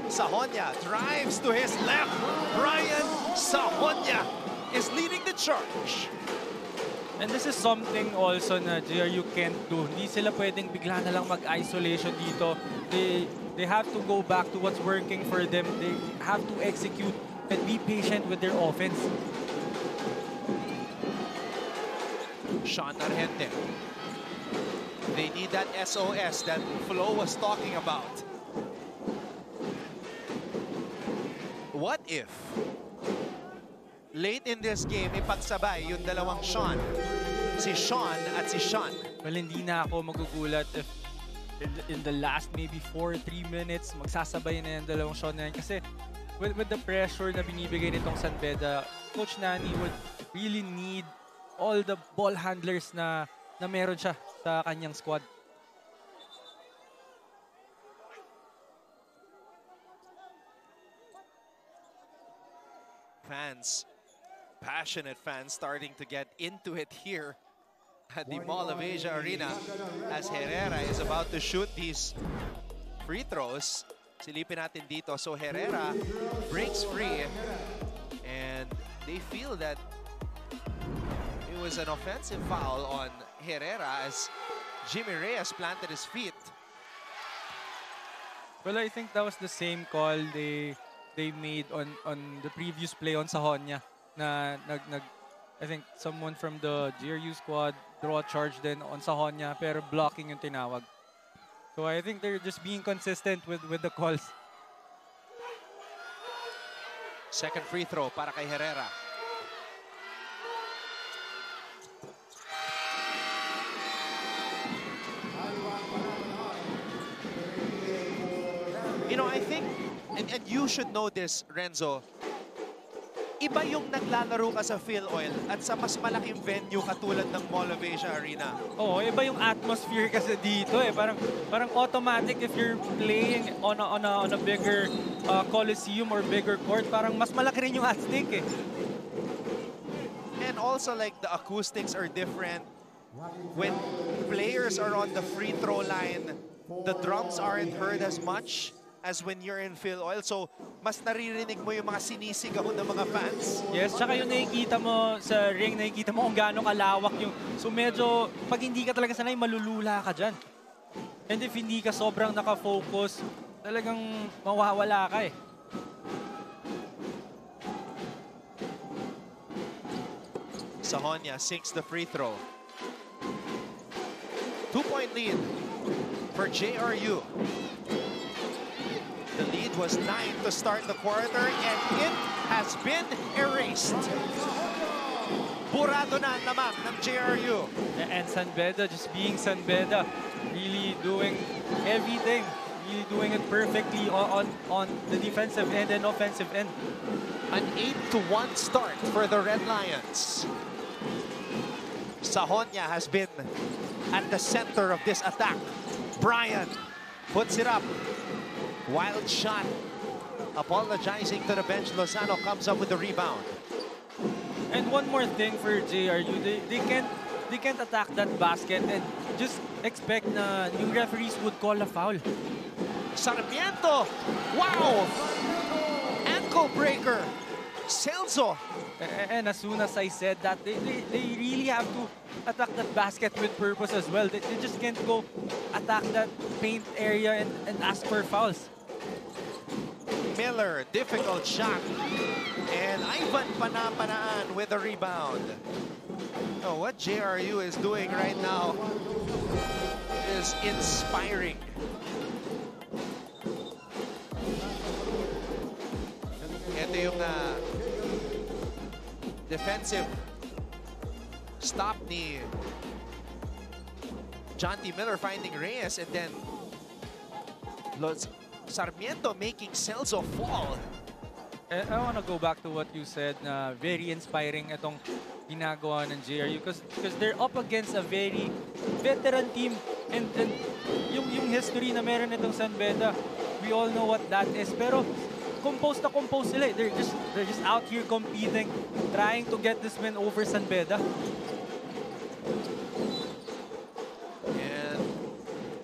Sahonia drives to his left. Brian Sahonia is leading the charge. And this is something also na JRU can't do. Hindi sila pwedeng bigla na lang mag-isolation dito. They have to go back to what's working for them. They have to execute and be patient with their offense. Sean Argente. They need that SOS that Flo was talking about. What if late in this game ipagsabay yung dalawang Sean, si Sean at si Sean? Well, hindi na ako magugulat if in the last maybe 3 minutes magsasabay na yung dalawang Sean na yan. Kasi with the pressure na binibigay nitong San Beda, Coach Nani would really need all the ball handlers na meron siya sa kanyang squad. Fans, passionate fans starting to get into it here at the Mall of Asia Arena as Herrera is about to shoot these free throws. Silipin natin dito. So Herrera breaks free and they feel that it was an offensive foul on Herrera as Jimmy Reyes planted his feet. Well, I think that was the same call they made on the previous play on Sahonia. I think someone from the JRU squad draw a charge then on Sahonia, pero blocking yung tinawag. So I think they're just being consistent with the calls. Second free throw para kay Herrera. You know, I think, and you should know this, Renzo, iba yung naglalaro ka sa PhilOil at sa mas malaking venue katulad ng Mall of Asia Arena. Oo, iba yung atmosphere kasi dito eh. Parang automatic if you're playing on a bigger coliseum or bigger court, parang mas malaki rin yung at stake eh. And also like the acoustics are different. When players are on the free throw line, the drums aren't heard as much as when you're in PhilOil. So, mas naririnig mo yung mga sinisigaw ng mga fans. Yes, tsaka yung nakikita mo sa ring, nakikita mo kung gaano kalawak yung... So medyo, pag hindi ka talaga sanay, malulula ka dyan. And if hindi ka sobrang nakafocus, talagang mawawala ka eh. Sahonia sinks the free throw. 2.5 2-point lead for JRU. The lead was 9 to start the quarter, and it has been erased. Burado na naman ng JRU. And San Beda just being San Beda, really doing everything, really doing it perfectly on the defensive end and offensive end. An 8-1 start for the Red Lions. Sahonia has been at the center of this attack. Brian puts it up. Wild shot. Apologizing to the bench. Lozano comes up with the rebound. And one more thing for JRU, they can't attack that basket and just expect na yung referees would call a foul. Sarmiento! Wow! Ankle breaker. Celso. And as soon as I said that, they really have to attack that basket with purpose as well. They just can't go attack that paint area and ask for fouls. Miller, difficult shot. And Ivan Panapanaan with the rebound. Oh, what JRU is doing right now is inspiring. Ito yung defensive stop ni John T. Miller finding Reyes, and then Sarmiento making Celso fall. I want to go back to what you said na very inspiring itong ginagawa ng JRU because they're up against a very veteran team and yung history na meron itong San Beda, we all know what that is, pero composed na composed sila. They're just out here competing, trying to get this win over San Beda. And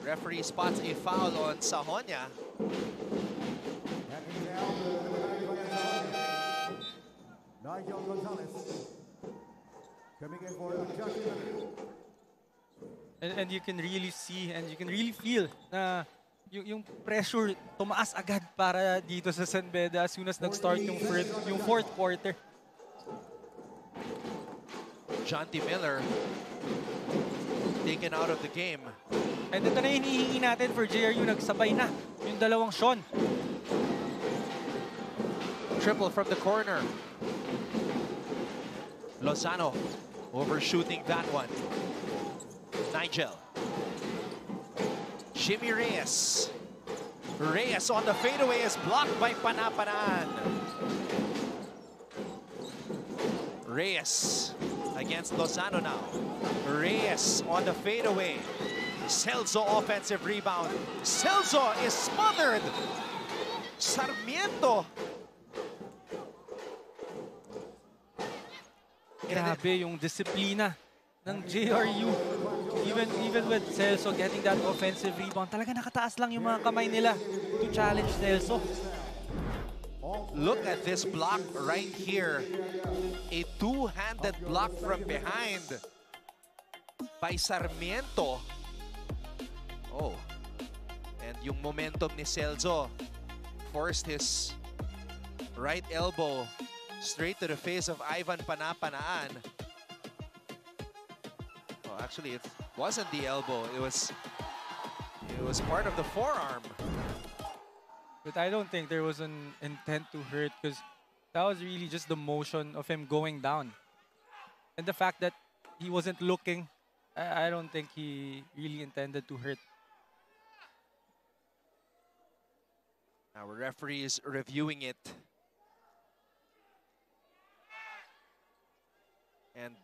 referee spots a foul on Sahonia. Nigel Gonzalez coming in for adjustment. And you can really see and you can really feel na yung pressure tumaas agad para dito sa San Beda as soon as nag-start yung fourth quarter. John T. Miller taken out of the game. And ito na hinihingi natin for JRU, nagsabay na yung dalawang Sean. Triple from the corner. Lozano overshooting that one. Nigel. Jimmy Reyes. Reyes on the fadeaway is blocked by Panapanaan. Reyes against Lozano now. Reyes on the fadeaway. Celso offensive rebound. Celso is smothered. Sarmiento. Grabe yung disiplina ng JRU. Even with Celso getting that offensive rebound, talaga nakataas lang yung mga kamay nila to challenge Celso. Look at this block right here. A two-handed block from behind by Sarmiento. Oh. And yung momentum ni Celso forced his right elbow straight to the face of Ivan Panapanaan. Well, actually, it wasn't the elbow. It was part of the forearm. But I don't think there was an intent to hurt because that was really just the motion of him going down. And the fact that he wasn't looking, I don't think he really intended to hurt. Our referee is reviewing it. And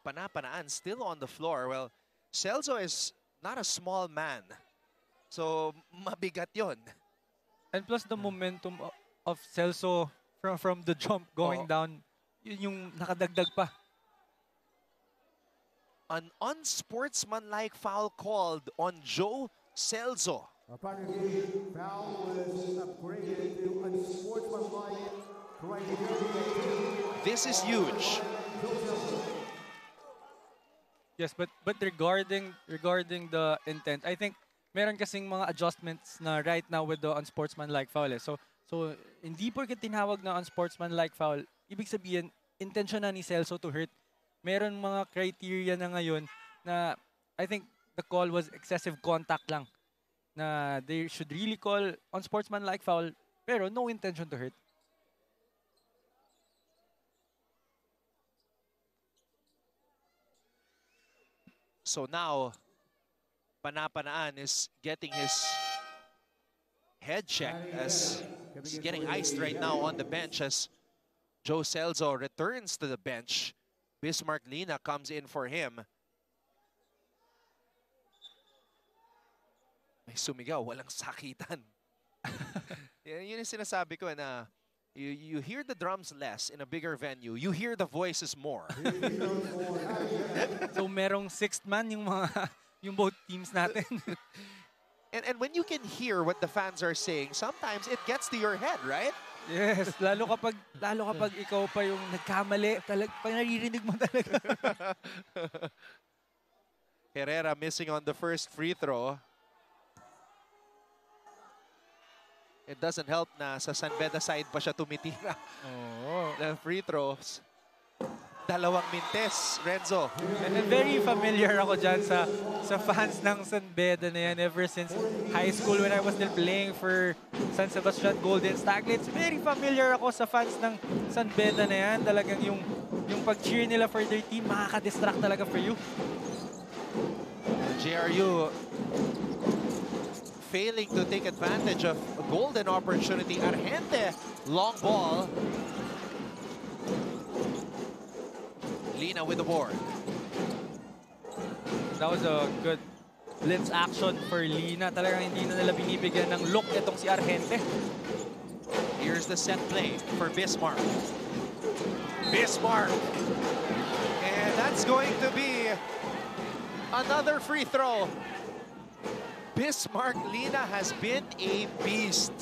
Panapanaan still on the floor. Well, Celso is not a small man. So, mabigat yon. And plus the momentum of Celso from the jump going down, yun yung nakadagdag pa. An unsportsmanlike foul called on Joe Celso. Apparently, foul was upgraded to unsportsmanlike criteria. This is huge. Yes, but regarding the intent, I think meron kasing mga adjustments na right now with the unsportsmanlike foul. So hindi porke tinawag na unsportsmanlike foul, ibig sabihin intention na ni Celso to hurt. Meron mga criteria na ngayon na I think the call was excessive contact lang. Na they should really call unsportsmanlike foul, pero no intention to hurt. So now, Panapanaan is getting his head checked as he's getting iced right now on the bench as Joe Celso returns to the bench. Bismarck Lina comes in for him. May sumigaw, walang sakitan. Yun yung sinasabi ko na you hear the drums less in a bigger venue. You hear the voices more. So merong sixth man yung both teams natin. And when you can hear what the fans are saying, sometimes it gets to your head, right? Yes, lalo kapag ikaw pa yung nagkamali, naririnig mo talaga. Herrera missing on the first free throw. It doesn't help na sa San Beda side pa siya tumitira. Oh. The free throws. Dalawang mintes, Renzo. And very familiar ako dyan sa fans ng San Beda na yan ever since high school when I was still playing for San Sebastian Golden Staglets. Very familiar ako sa fans ng San Beda na yan. Talagang yung pag-cheer nila for their team, makaka-distract talaga for you. JRU failing to take advantage of a golden opportunity. Argente, long ball. Lina with the board. That was a good blitz action for Lina. Talagang hindi na nila binibigyan ng look itong si Argente. Here's the set play for Bismarck. Bismarck. And that's going to be another free throw. Bismarck Lina has been a beast.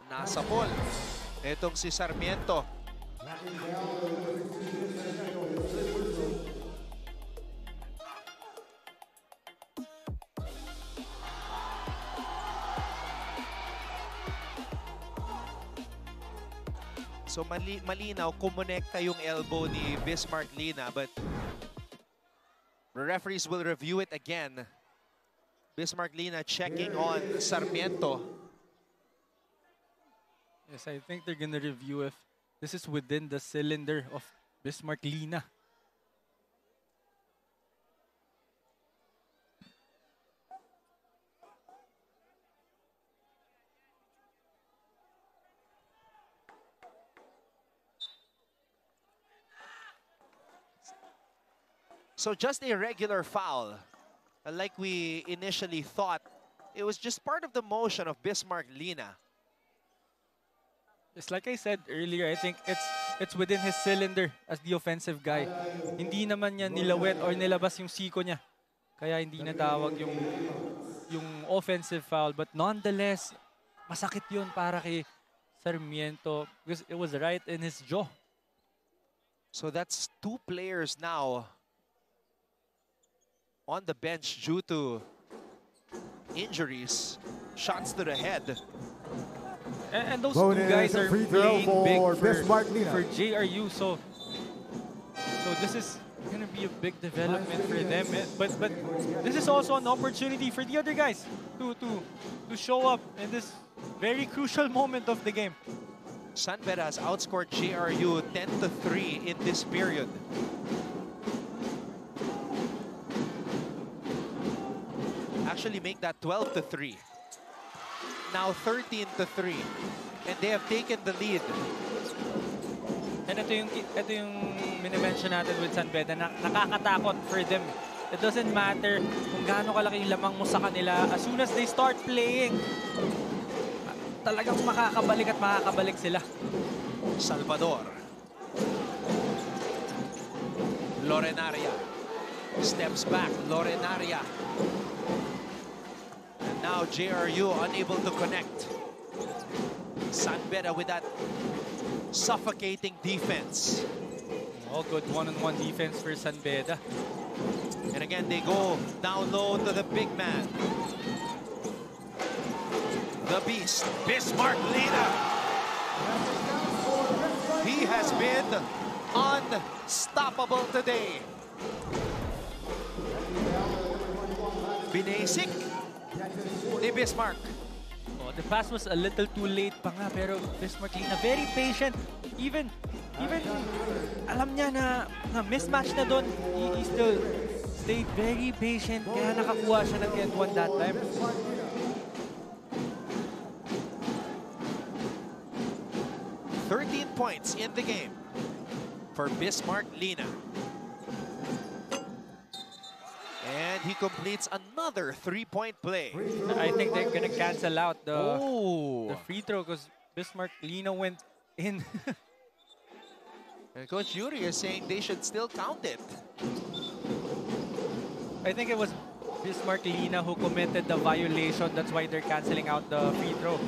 Nasa pool. Itong si Sarmiento. So malinaw, kumonekta yung elbow ni Bismarck Lina, but the referees will review it again. Bismarck Lina checking on Sarmiento. Yes, I think they're gonna review if this is within the cylinder of Bismarck Lina. So just a regular foul, like we initially thought. It was just part of the motion of Bismarck Lina. Just like I said earlier, I think it's within his cylinder as the offensive guy. Hindi naman niya nilawet or nilabas yung siko niya. Kaya hindi natawag yung offensive foul. But nonetheless, masakit yun para kay Sarmiento because it was right in his jaw. So that's two players now on the bench due to injuries, shots to the head. And those two guys are playing big for JRU, so this is gonna be a big development for them. But this is also an opportunity for the other guys to show up in this very crucial moment of the game. San Beda has outscored JRU 10-3 in this period. Actually make that 12-3. Now 13-3. And they have taken the lead. And ito yung minimension natin with San Beda na nakakatakot for them. It doesn't matter kung gaano kalaki yung lamang mo sa kanila. As soon as they start playing, talagang makakabalik sila. Salvador. Lorenaria. Steps back. Lorenaria. And now JRU unable to connect. San Beda with that suffocating defense. Oh, good one-on-one defense for San Beda. And again, they go down low to the big man. The beast, Bismarck Lina. He has been unstoppable today. Binasic ni Bismarck. Oh, the pass was a little too late pa nga, pero Bismarck Lina very patient. Even alam niya na mismatch na doon, he still stayed very patient, kaya nakakuha siya ng end one that time. Points in the game for Bismarck Lina. And he completes another 3-point play. I think they're gonna cancel out the free throw because Bismarck Lina went in. And Coach Yuri is saying they should still count it. I think it was Bismarck Lina who committed the violation. That's why they're canceling out the free throw.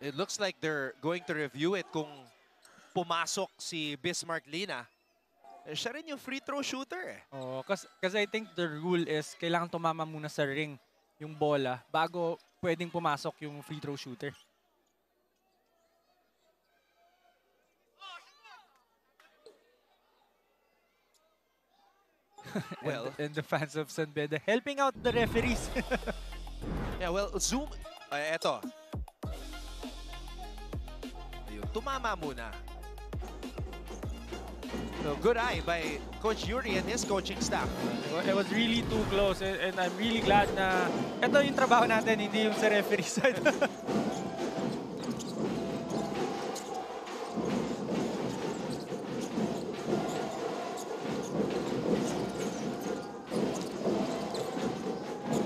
It looks like they're going to review it kung pumasok si Bismarck Lina. Siya rin yung free throw shooter eh. Oh, kasi I think the rule is kailangan tumama muna sa ring yung bola bago pwedeng pumasok yung free throw shooter. Well, and the fans of San Beda helping out the referees. yeah, well, zoom. Eto. Ayun, tumama muna. So, good eye by Coach Yuri and his coaching staff. It was really too close and I'm really glad na ito yung trabaho natin, hindi yung sa referee side.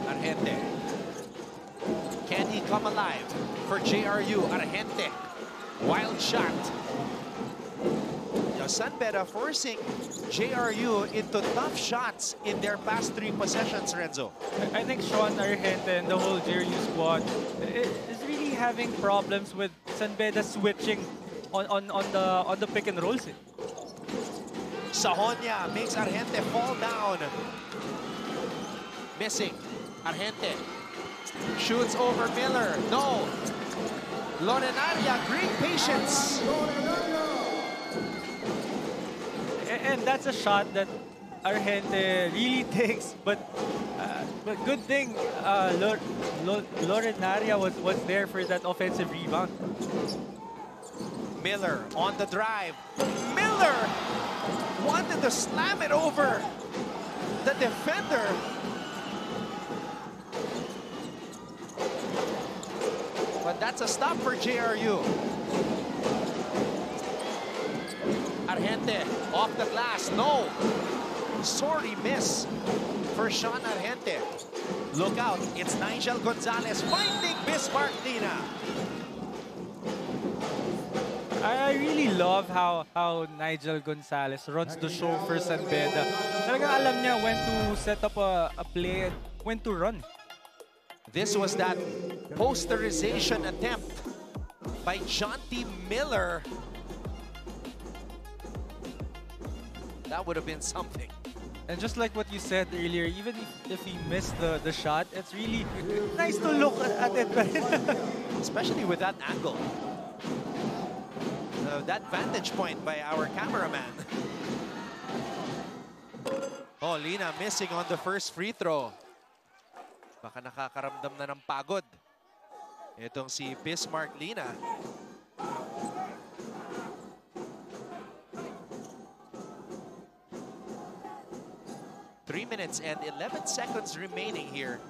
Argente. Can he come alive for JRU? Argente. Wild shot. San Beda forcing JRU into tough shots in their past 3 possessions, Renzo. I think Sean Argente and the whole JRU squad is really having problems with San Beda switching on the pick and rolls. Sahonia makes Argente fall down. Missing. Argente shoots over Miller. No. Lorenaria, great patience. And that's a shot that Argente really takes, but good thing Lorenaria was there for that offensive rebound. Miller on the drive. Miller wanted to slam it over the defender. But that's a stop for JRU. Argente off the glass. No. Sorry miss for Sean Argente. Look out. It's Nigel Gonzalez finding Bismarck Lina. I really love how Nigel Gonzalez runs the show for San Beda. Talagang alam niya when to set up a play and when to run. This was that posterization attempt by Jonty Miller. That would have been something. And just like what you said earlier, even if he missed the shot, it's really nice to look at it. Especially with that angle. That vantage point by our cameraman. Oh, Lina missing on the first free throw. Baka nakakaramdam na ng pagod itong si Bismarck Lina. Three minutes and 11 seconds remaining here.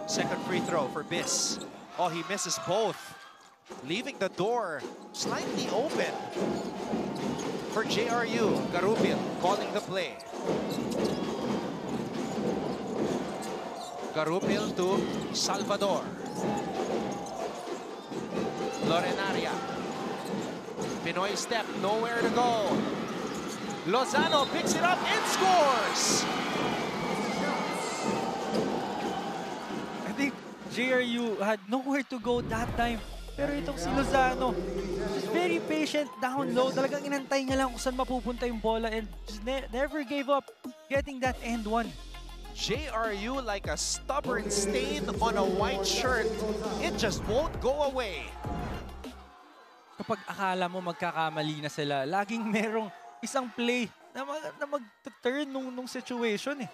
Second free throw for Bis. Oh, he misses both, leaving the door slightly open for JRU. Garubil calling the play. Garubil to Salvador. Lorenaria. Pinoy step, nowhere to go. Lozano picks it up and scores! I think JRU had nowhere to go that time. Pero itong si Lozano, just very patient down low. Talagang inantay niya lang kung saan mapupunta yung bola and just never gave up getting that end one. JRU like a stubborn stain on a white shirt. It just won't go away. Kapag akala mo magkakamali na sila, laging merong isang play na mag-turn nung situation eh.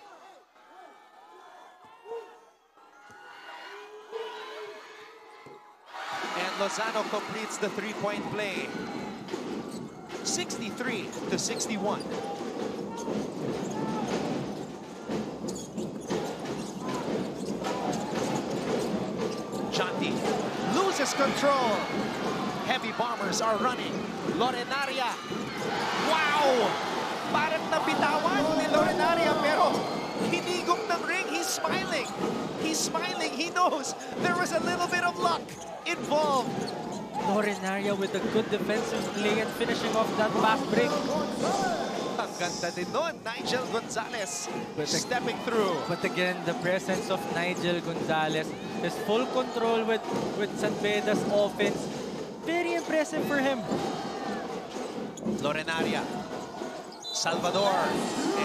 And Lozano completes the three-point play. 63-61. Chanti loses control. Heavy Bombers are running. Lorenaria. Wow! Parang nabitawan ni Lorenaria pero hinigop ng ring. He's smiling. He's smiling. He knows there was a little bit of luck involved. Lorenaria with a good defensive play and finishing off that back break. Ang ganda din nun. Nigel Gonzalez stepping through. But again, the presence of Nigel Gonzalez, his full control with San Beda's offense. Very impressive for him. Lorenaria. Salvador.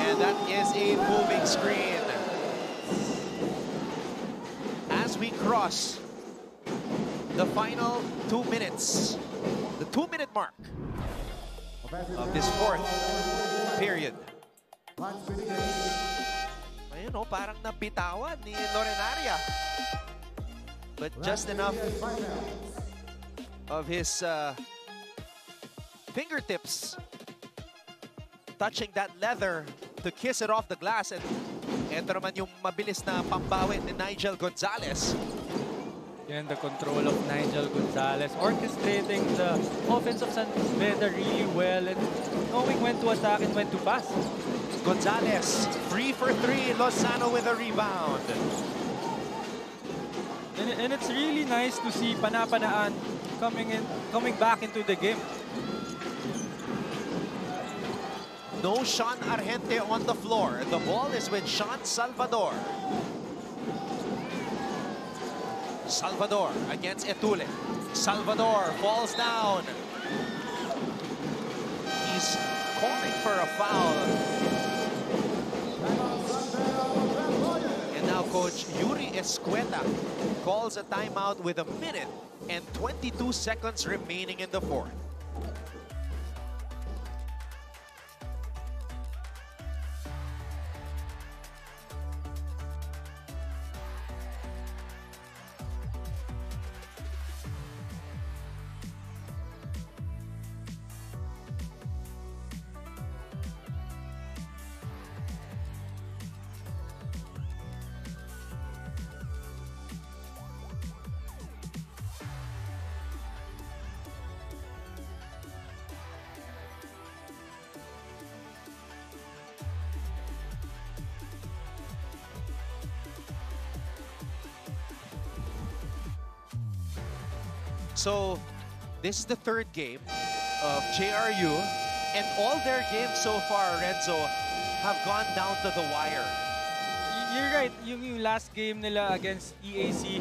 And that is a moving screen. As we cross the final 2 minutes, the 2-minute mark of this fourth period. Ayun o, parang nabitawan ni Lorenaria. But just enough of his fingertips touching that leather to kiss it off the glass. And ito naman yung mabilis na pambawi ni Nigel Gonzalez. And the control of Nigel Gonzalez, orchestrating the offense of San Beda really well and knowing when to attack and when to pass. Gonzalez, 3 for 3. Lozano with a rebound. And it's really nice to see Panapanaan coming back into the game. No Sean Argente on the floor. The ball is with Sean Salvador. Salvador against Etule. Salvador falls down. He's calling for a foul. And now Coach Yuri Escueta calls a timeout with 1 minute and 22 seconds remaining in the fourth. So, this is the third game of JRU, and all their games so far, Renzo, have gone down to the wire. You're right, yung last game nila against EAC,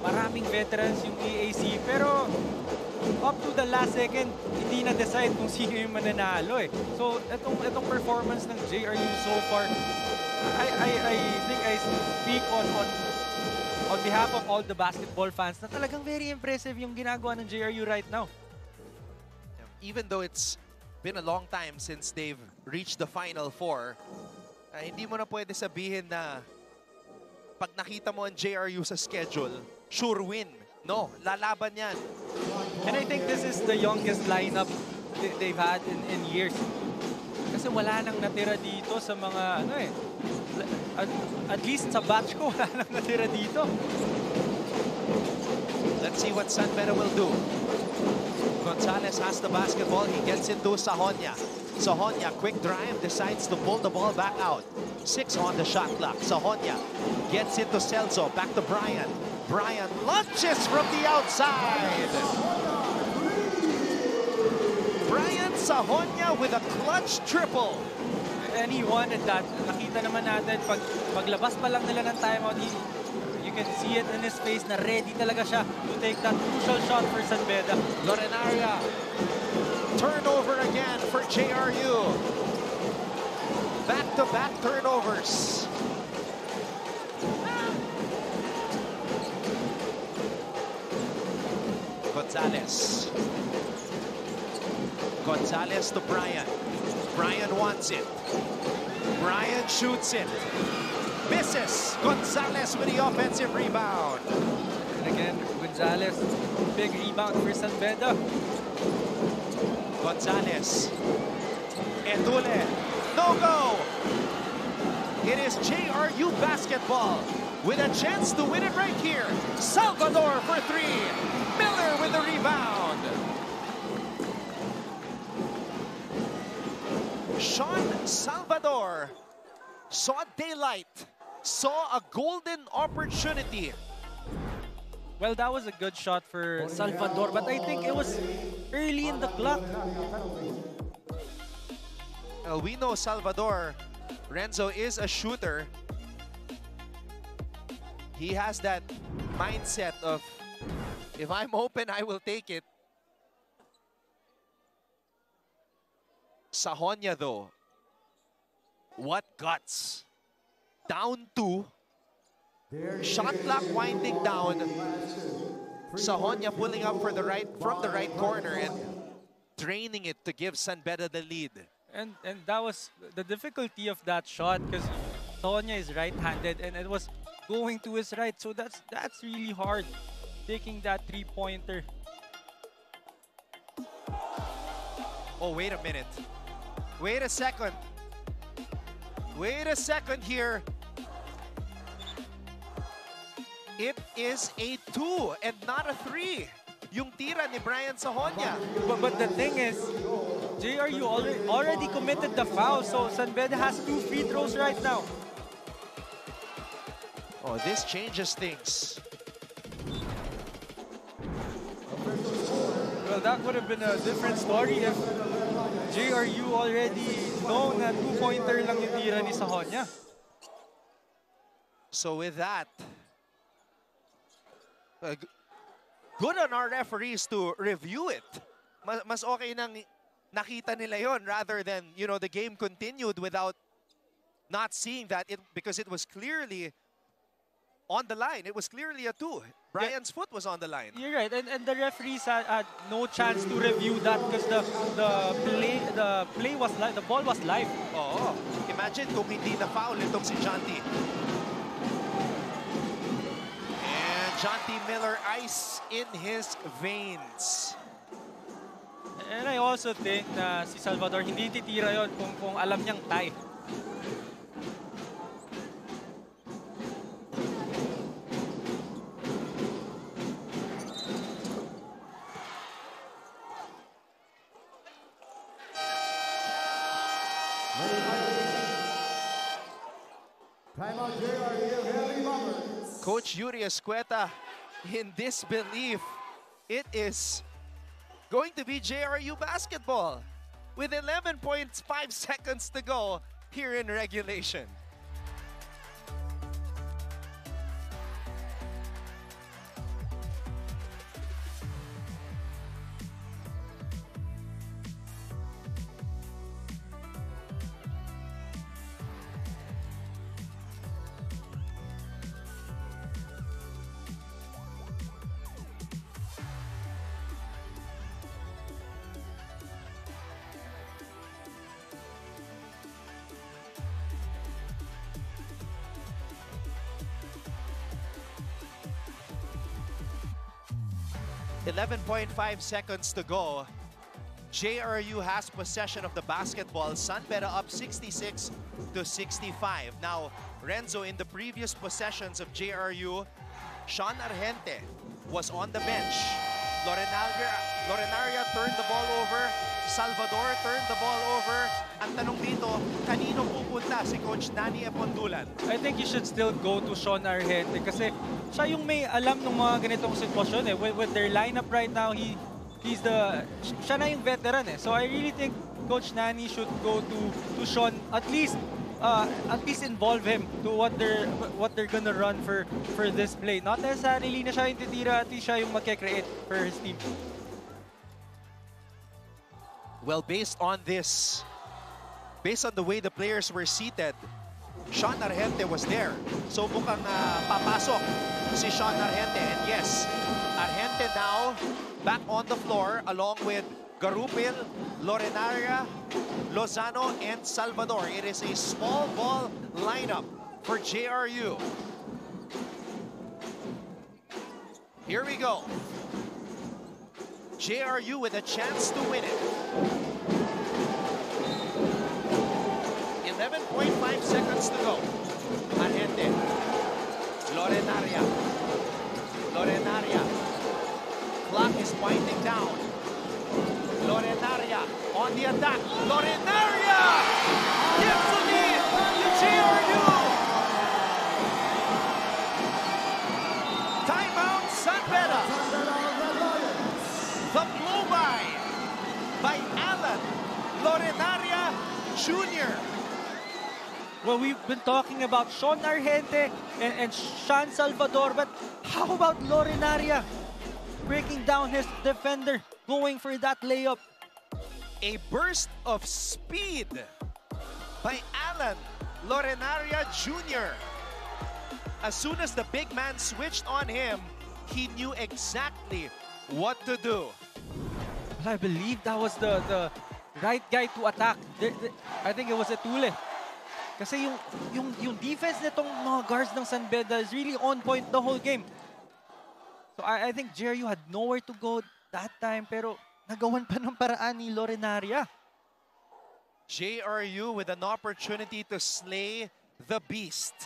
maraming veterans yung EAC, pero up to the last second, hindi na-decide kung sino yung mananalo eh. So, itong performance ng JRU so far, I think I speak on behalf of all the basketball fans na talagang very impressive yung ginagawa ng JRU right now. Even though it's been a long time since they've reached the Final Four, hindi mo na pwede sabihin na pag nakita mo ang JRU sa schedule, sure win. No, lalaban yan. And I think this is the youngest lineup they've had in years. Kasi wala nang natira dito sa mga at least sa batch ko wala nang natira dito. Let's see what San Beda will do. Gonzalez has the basketball. He gets into Sahonia. Sahonia, quick drive, decides to pull the ball back out. 6 on the shot clock. Sahonia gets into Celso. Back to Brian. Brian launches from the outside. Brian Sajonia with a clutch triple. And he wanted that. Nakita naman natin, paglabas pa lang nila ng timeout, you can see it in his face na ready talaga siya to take that crucial shot for San Beda. Lorenaria. Turnover again for JRU. Back-to-back turnovers. Gonzalez. Gonzalez to Brian. Brian wants it. Brian shoots it. Misses. Gonzalez with the offensive rebound. And again, Gonzalez, big rebound for San Beda. Gonzalez. Endule. No go. It is JRU basketball with a chance to win it right here. Salvador for three. Miller with the rebound. Sean Salvador saw daylight, saw a golden opportunity. Well, that was a good shot for Salvador, but I think it was early in the clock. Well, we know Salvador, Renzo, is a shooter. He has that mindset of, if I'm open, I will take it. Sajonia, though, what guts. Down two. Shot clock winding down. Sajonia pulling up for the from the right corner and draining it to give San Beda the lead. And that was the difficulty of that shot because Sajonia is right-handed and it was going to his right. So that's really hard, taking that three-pointer. Oh, wait a minute. Wait a second. Wait a second here. It is a 2 and not a 3. Yung tira ni Brian Sajonia. But the thing is, JRU already committed the foul, so San Beda has 2 free throws right now. Oh, this changes things. Well, that would have been a different story if JRU already known na 2-pointer lang yung tira ni Sajonia. So with that, good on our referees to review it. Mas okay nang nakita nila yon rather than, you know, the game continued without not seeing that because it was clearly on the line. It was clearly a 2. Brian's foot was on the line. You're right, and the referees had no chance to review that because the play was live, the ball was live. Oo. Imagine kung hindi na foul itong si Jonty. And Jonty Miller, ice in his veins. And I also think na si Salvador hindi titira yon kung alam niyang tie. Coach Yuri Escueta in disbelief. It is going to be JRU basketball with 11.5 seconds to go here in regulation. .5 seconds to go. JRU has possession of the basketball. San Beda up 66 to 65. Now, Renzo, in the previous possessions of JRU, Sean Argente was on the bench. Lorenaria turned the ball over. Salvador turned the ball over. Ang tanong dito, kanino pupunta si Coach Danny Epondulan? I think you should still go to Sean Argente kasi siya yung may alam ng mga ganitong sitwasyon eh. With their lineup right now, siya na yung veteran eh. So I really think Coach Nani should go to Sean, at least involve him to what they're gonna run for this play. Not necessarily na siya yung titira, at least siya yung magke-create for his team. Well, based on the way the players were seated, Sean Argente was there. So mukhang papasok si Sean Argente. And yes, Argente now back on the floor along with Garupil, Lorenaria, Lozano, and Salvador. It is a small ball lineup for JRU. Here we go. JRU with a chance to win it. 11.5 seconds to go. Argente. Lorenaria. Lorenaria. Clock is winding down. Lorenaria on the attack. Lorenaria gives the lead to JRU. Timeout, San Beda. The blow by Alan Lorenaria Jr. Well, we've been talking about Sean Argente and Sean Salvador, but how about Lorenaria breaking down his defender, going for that layup? A burst of speed by Alan Lorenaria Jr. As soon as the big man switched on him, he knew exactly what to do. Well, I believe that was the right guy to attack. I think it was Etule. Kasi yung defense nitong mga guards ng San Beda is really on point the whole game. So I think JRU had nowhere to go that time, pero nagawan pa ng paraan ni Lorenaria. JRU with an opportunity to slay the beast.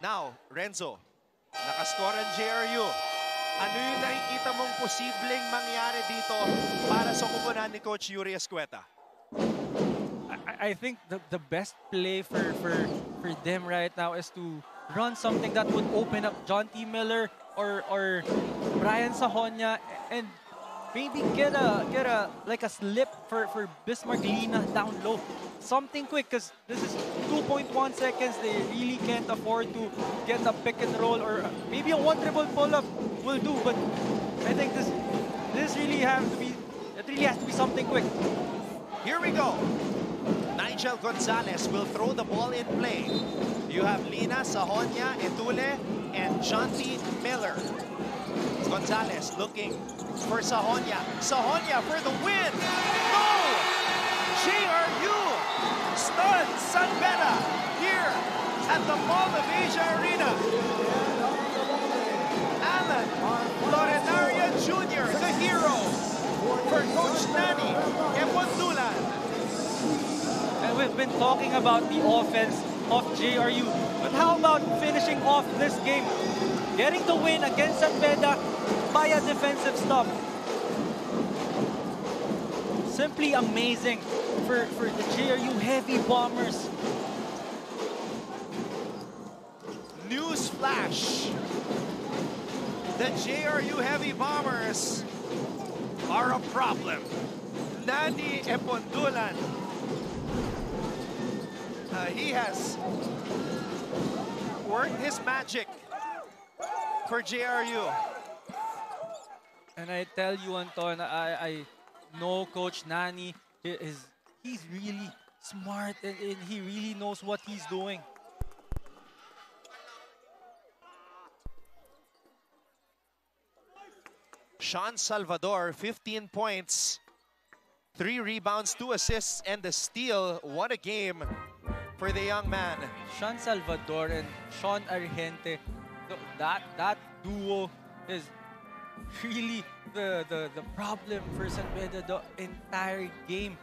Now, Renzo, nakascore ang JRU. Ano yung nakikita mong posibleng mangyari dito para sa kupunan ni Coach Yuri Escueta? I think the best play for them right now is to run something that would open up John T. Miller or Brian Sahonia, and maybe get a like a slip for Bismarck Lina down low. Something quick, because this is 2.1 seconds. They really can't afford to get a pick and roll, or maybe a one dribble pull-up will do. But I think this really has to be, it really has to be something quick. Here we go. Nigel Gonzalez will throw the ball in play. You have Lina, Sahonia, Etule, and Jonty Miller. Gonzalez looking for Sahonia. Sahonia for the win. No! JRU stuns San Beda here at the Mall of Asia Arena. Alan Lorenaria Jr., the hero for Coach Nani Ebondulan. And we've been talking about the offense of JRU, but how about finishing off this game? Getting the win against San Beda by a defensive stop. Simply amazing for the JRU Heavy Bombers. News flash. The JRU Heavy Bombers are a problem. Nani Ebondulan. He has worked his magic for JRU. And I tell you, Anton, I know Coach Nani he's really smart, and he really knows what he's doing. Sean Salvador, 15 points, 3 rebounds, 2 assists, and a steal. What a game for the young man. Sean Salvador and Sean Argente, that duo is really the problem for San Beda the entire game.